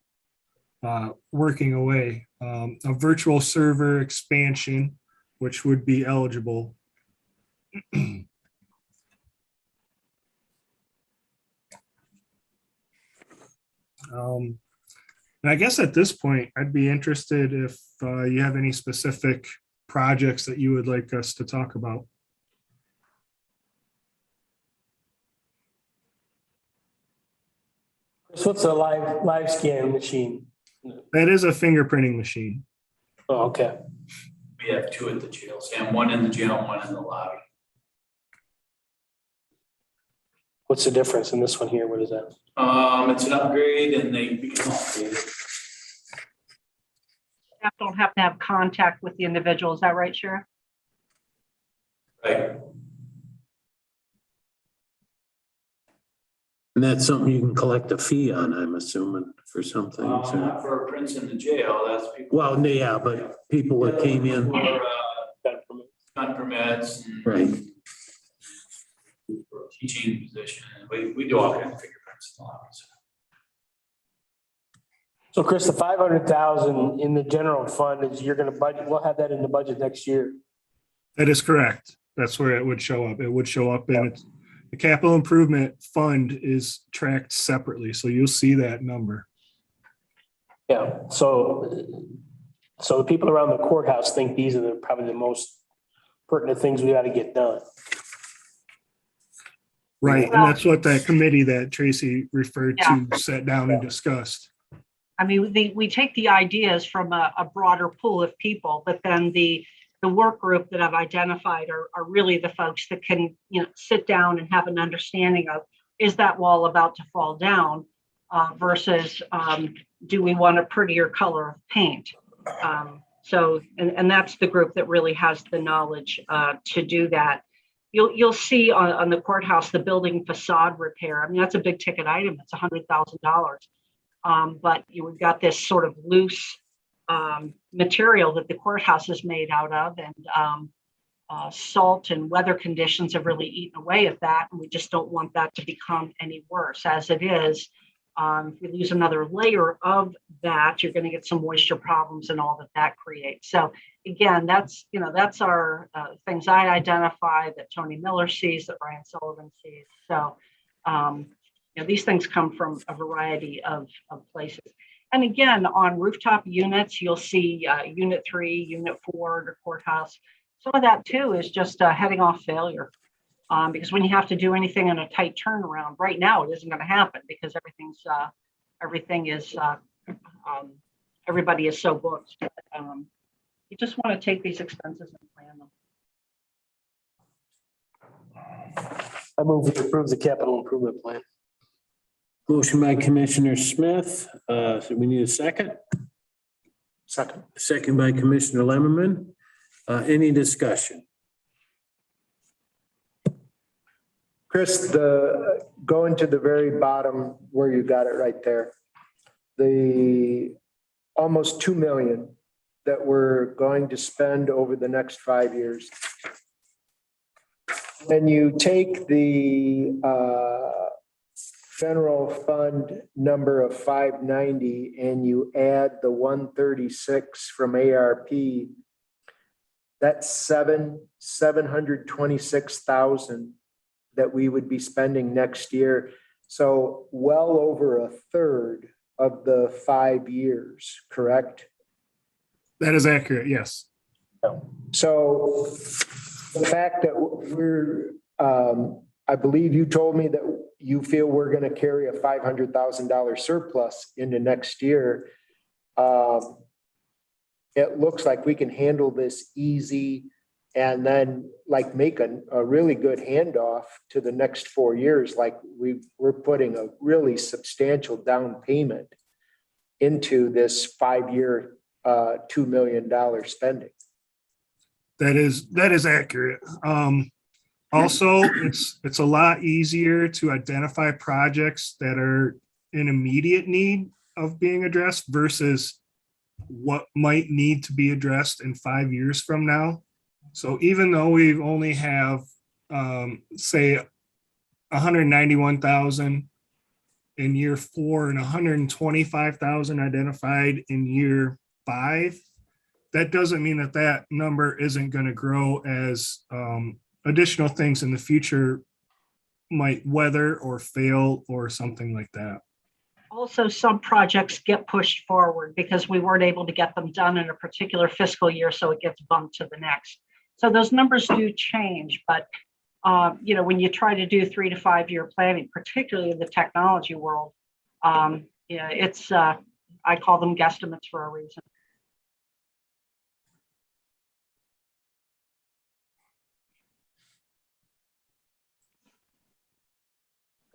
working away. A virtual server expansion, which would be eligible. And I guess at this point, I'd be interested if you have any specific projects that you would like us to talk about. So what's a live scan machine? That is a fingerprinting machine. Oh, okay. We have two at the jail, Sam, one in the jail, and one in the lobby. What's the difference in this one here? What is that? It's an upgrade and we can upgrade it. Staff don't have to have contact with the individual. Is that right, Sheriff? Right. And that's something you can collect a fee on, I'm assuming, for some things. or- Not for prints in the jail, that's people. Well, yeah, but people that came in, For, gun permits and right? for teaching position, we do all kinds of fingerprints in the office. So Chris, the 500,000 in the general fund is you're gonna budget, we'll have that in the budget next year. That is correct. That's where it would show up. It would show up in it. The capital improvement fund is tracked separately, so you'll see that number. Yeah, so the people around the courthouse think these are probably the most pertinent things we gotta get done. Right, and that's what that committee that Tracy referred to sat down and discussed. I mean, we take the ideas from a broader pool of people, but then the work group that I've identified are really the folks that can, sit down and have an understanding of, is that wall about to fall down versus do we want a prettier color of paint? So that's the group that really has the knowledge to do that. You'll see on the courthouse, the building facade repair. I mean, that's a big ticket item. It's $100,000. But we've got this sort of loose material that the courthouse is made out of, and salt and weather conditions have really eaten away at that. And we just don't want that to become any worse as it is. If we lose another layer of that, you're going to get some moisture problems and all that creates. So again, that's our things I identify, that Tony Miller sees, that Ryan Sullivan sees. So these things come from a variety of places. And again, on rooftop units, you'll see unit 3, unit 4, the courthouse. Some of that too is just heading off failure. Because when you have to do anything in a tight turnaround, right now it isn't going to happen because everybody is so booked. You just want to take these expenses and plan them. I move we approve the capital improvement plan. Motion by Commissioner Smith. So we need a second. Second by Commissioner Lemmerman. Any discussion? Chris, going to the very bottom where you got it right there, the almost 2 million that we're going to spend over the next 5 years. When you take the general fund number of 590 and you add the 136 from ARP, that's 726,000 that we would be spending next year. So well over a third of the 5 years, correct? That is accurate, yes. So the fact that we're, I believe you told me that you feel we're going to carry a $500,000 surplus into next year. It looks like we can handle this easy and then make a really good handoff to the next 4 years. Like we're putting a really substantial down payment into this 5-year, $2 million spending. That is accurate. Also, it's a lot easier to identify projects that are in immediate need of being addressed versus what might need to be addressed in 5 years from now. So even though we only have, say, 191,000 in year 4 and 125,000 identified in year 5, that doesn't mean that that number isn't going to grow as additional things in the future might weather or fail or something like that. Also, some projects get pushed forward because we weren't able to get them done in a particular fiscal year, so it gets bumped to the next. So those numbers do change, but when you try to do 3 to 5 year planning, particularly in the technology world, it's I call them guesstimates for a reason.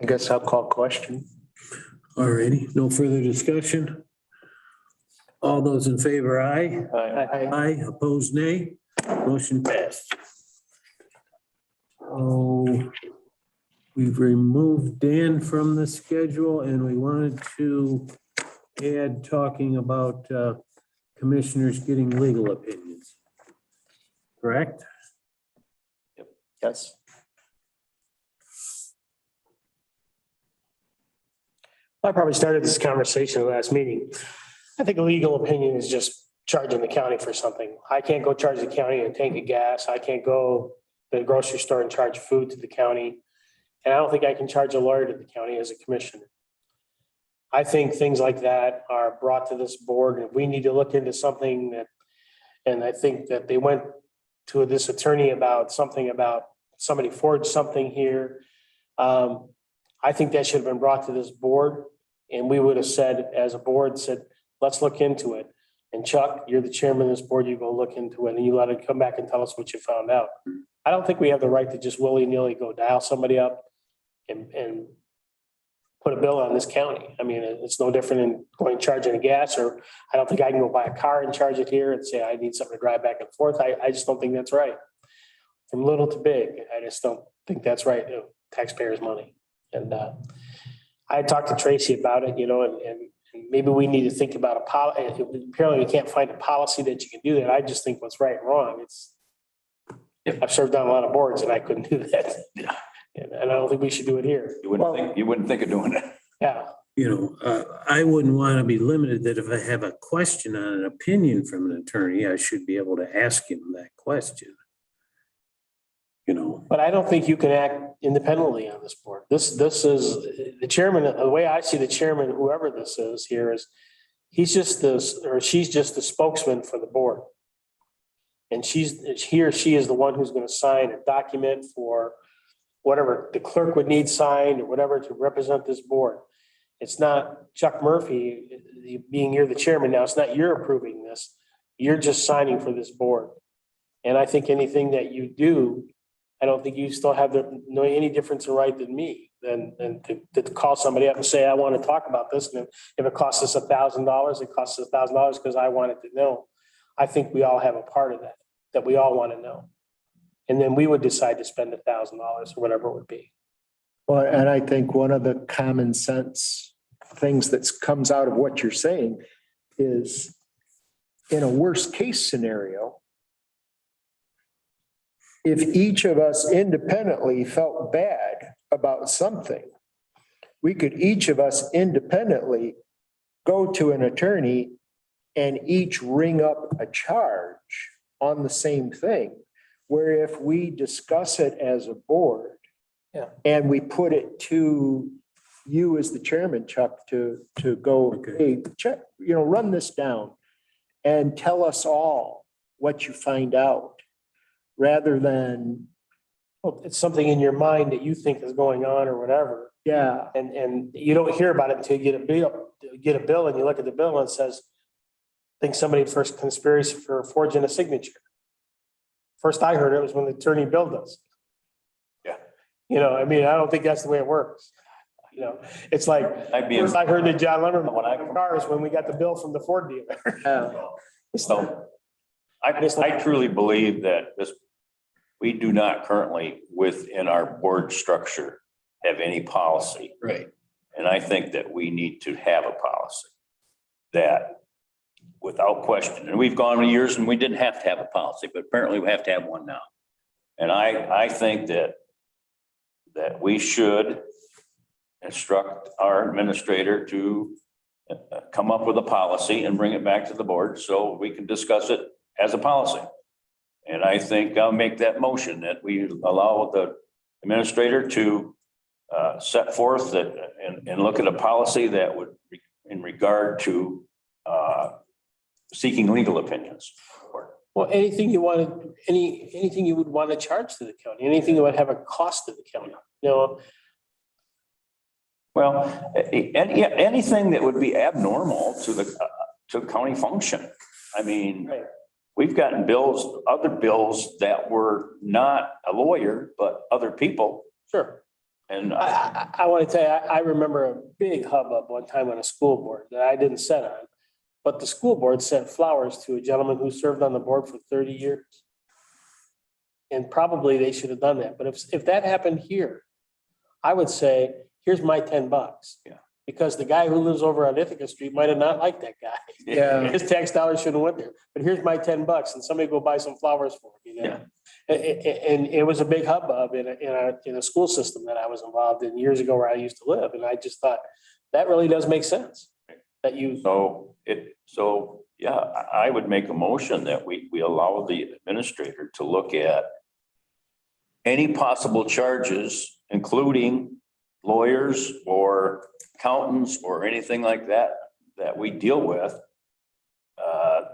I guess I'll call question. All righty, no further discussion. All those in favor, aye. Aye, opposed, nay. Motion passed. Oh, we've removed Dan from the schedule and we wanted to add talking about commissioners getting legal opinions. Correct? Yes. I probably started this conversation last meeting. I think a legal opinion is just charging the county for something. I can't go charge the county a tank of gas. I can't go to the grocery store and charge food to the county. And I don't think I can charge a lawyer to the county as a commissioner. I think things like that are brought to this board and we need to look into something that, and I think that they went to this attorney about somebody forged something here. I think that should have been brought to this board and we would have said, as a board, said, let's look into it. And Chuck, you're the chairman of this board, you go look into it and you let it come back and tell us what you found out. I don't think we have the right to just willy-nilly go dial somebody up and put a bill on this county. I mean, it's no different than going charging a gas, or I don't think I can go buy a car and charge it here and say I need something to drive back and forth. I just don't think that's right. From little to big, I just don't think that's right. Taxpayers' money. And I talked to Tracy about it, and maybe we need to think about a policy. Apparently we can't find a policy that you can do that. I just think what's right and wrong. I've served on a lot of boards and I couldn't do that. And I don't think we should do it here. You wouldn't think of doing it. Yeah. I wouldn't want to be limited that if I have a question on an opinion from an attorney, I should be able to ask him that question. But I don't think you can act independently on this board. This is the chairman. The way I see the chairman, whoever this is here, is he's just she's just the spokesman for the board. And he or she is the one who's going to sign a document for whatever the clerk would need signed or whatever to represent this board. It's not Chuck Murphy being you're the chairman now. It's not you're approving this. You're just signing for this board. And I think anything that you do, I don't think you still have any difference in right than me than to call somebody up and say, I want to talk about this. And if it costs us $1,000, it costs us $1,000 because I wanted to know. I think we all have a part of that we all want to know. And then we would decide to spend $1,000 or whatever it would be. Well, and I think one of the common sense things that comes out of what you're saying is in a worst case scenario, if each of us independently felt bad about something, we could each of us independently go to an attorney and each ring up a charge on the same thing. Where if we discuss it as a board and we put it to you as the chairman, Chuck, to go, hey, check, run this down and tell us all what you find out. Rather than, well, it's something in your mind that you think is going on or whatever. Yeah. And you don't hear about it until you get a bill and you look at the bill and it says, I think somebody first conspiracy for forging a signature. First I heard it was when the attorney billed us. Yeah. I don't think that's the way it works. It's like, first I heard that John Lemmerman when I cars when we got the bill from the Ford dealer. So I truly believe that we do not currently within our board structure have any policy. Right. And I think that we need to have a policy that without question, and we've gone years and we didn't have to have a policy, but apparently we have to have one now. And I think that we should instruct our administrator to come up with a policy and bring it back to the board so we can discuss it as a policy. And I think I'll make that motion that we allow the administrator to set forth that and look at a policy that would, in regard to seeking legal opinions. Well, anything you wanted, anything you would want to charge to the county, anything that would have a cost to the county, you know? Well, anything that would be abnormal to the county function. I mean, Right. we've gotten bills, other bills that were not a lawyer, but other people. Sure. And I want to tell you, I remember a big hubbub one time on a school board that I didn't sit on. But the school board sent flowers to a gentleman who served on the board for 30 years. And probably they should have done that. But if that happened here, I would say, here's my $10. Yeah. Because the guy who lives over on Ithaca Street might have not liked that guy. Yeah. His tax dollars shouldn't have went there. But here's my $10 and somebody go buy some flowers for him, you know? And it was a big hubbub in a school system that I was involved in years ago where I used to live. And I just thought, that really does make sense. That you. So yeah, I would make a motion that we allow the administrator to look at any possible charges, including lawyers or accountants or anything like that, that we deal with,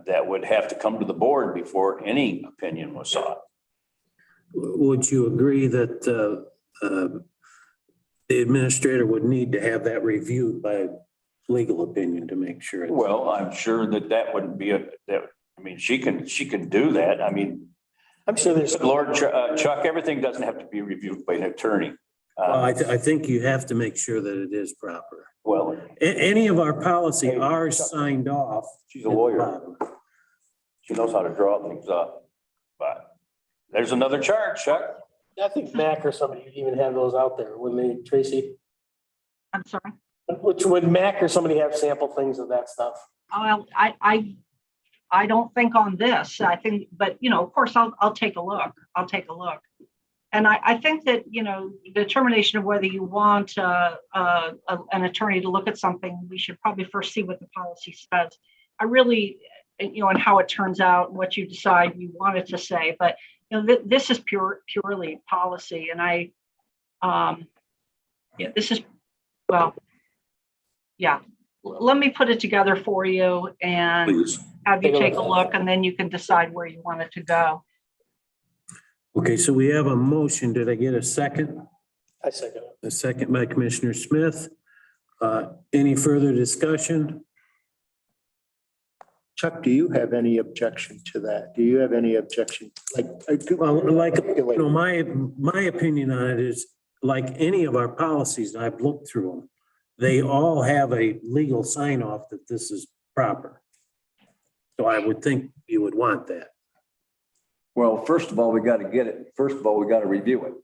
that would have to come to the board before any opinion was sought. Would you agree that the administrator would need to have that reviewed by legal opinion to make sure? Well, I'm sure that wouldn't be I mean, she can do that. I mean, I'm sure there's. Lord, Chuck, everything doesn't have to be reviewed by an attorney. Well, I think you have to make sure that it is proper. Well, Any of our policy are signed off. she's a lawyer. She knows how to draw things up. But there's another charge, Chuck. I think Mac or somebody would even have those out there when they, Tracy. I'm sorry. Which would Mac or somebody have sample things of that stuff? Well, I don't think on this, I think, but you know, of course, I'll take a look. I'll take a look. And I think that, you know, determination of whether you want an attorney to look at something, we should probably first see what the policy says. I really, you know, and how it turns out, what you decide you want it to say, but you know, this is purely policy. And yeah, this is, well, yeah, let me put it together for you and Please. have you take a look, and then you can decide where you want it to go. Okay, so we have a motion. Did I get a second? I second it. A second by Commissioner Smith. Any further discussion? Chuck, do you have any objection to that? Do you have any objection? Well, like, you know, my opinion on it is like any of our policies, I've looked through them. They all have a legal sign off that this is proper. So I would think you would want that. Well, first of all, we got to get it. First of all, we got to review it.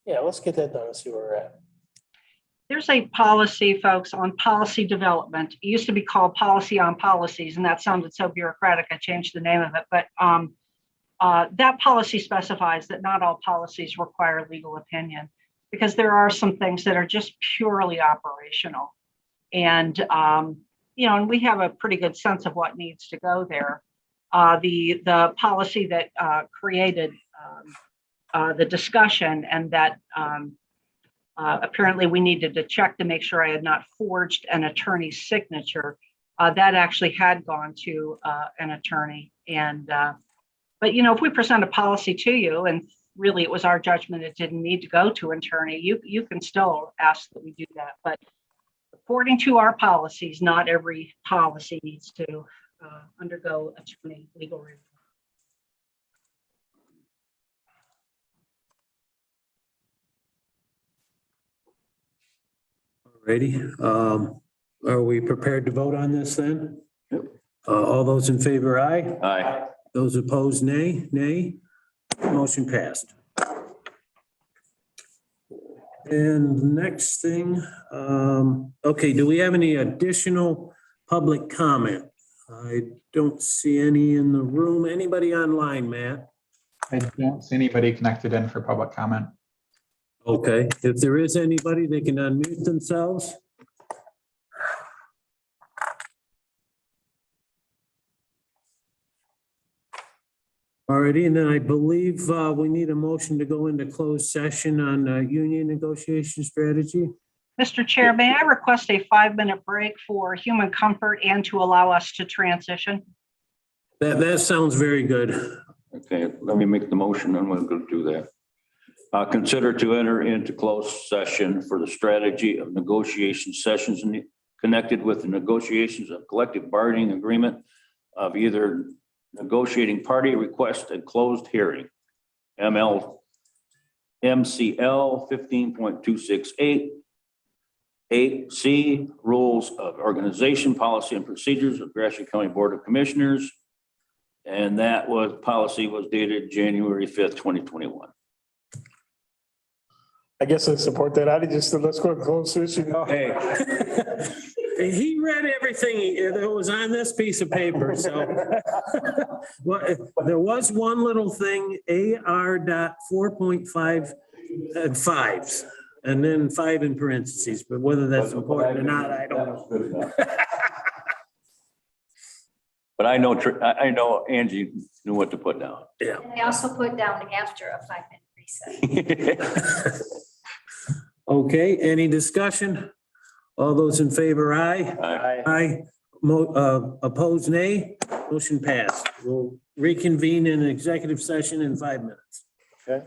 Yeah, let's get that done and see where we're at. There's a policy, folks, on policy development. It used to be called policy on policies, and that sounded so bureaucratic, I changed the name of it. But that policy specifies that not all policies require legal opinion, because there are some things that are just purely operational. And, you know, and we have a pretty good sense of what needs to go there. The policy that created the discussion, and that apparently we needed to check to make sure I had not forged an attorney's signature, that actually had gone to an attorney. And but you know, if we present a policy to you and really it was our judgment it didn't need to go to an attorney, you can still ask that we do that. But according to our policies, not every policy needs to undergo attorney legal review. Ready? Are we prepared to vote on this then? All those in favor, aye? Aye. Those opposed, nay? Nay? Motion passed. And the next thing, okay, do we have any additional public comment? I don't see any in the room. Anybody online, Matt? I don't see anybody connected in for public comment. Okay, if there is anybody, they can unmute themselves. Alrighty, and then I believe we need a motion to go into closed session on union negotiation strategy. Mr. Chair, may I request a 5-minute break for human comfort and to allow us to transition? That sounds very good. Okay, let me make the motion and we're going to do that. Consider to enter into closed session for the strategy of negotiation sessions connected with the negotiations of collective bargaining agreement of either negotiating party request and closed hearing. MCL 15.268. 8C, rules of organization, policy and procedures of Gratiot County Board of Commissioners. And that policy was dated January 5th, 2021. I guess I support that. Let's go to closed session. Hey. He read everything that was on this piece of paper, so. Well, there was one little thing, AR.4.5 and then 5 in parentheses, but whether that's important or not, I don't know. But I know Angie knew what to put down. Yeah. And I also put down after a 5-minute recess. Okay, any discussion? All those in favor, aye? Aye. Opposed, nay? Motion passed. We'll reconvene in executive session in 5 minutes. Okay.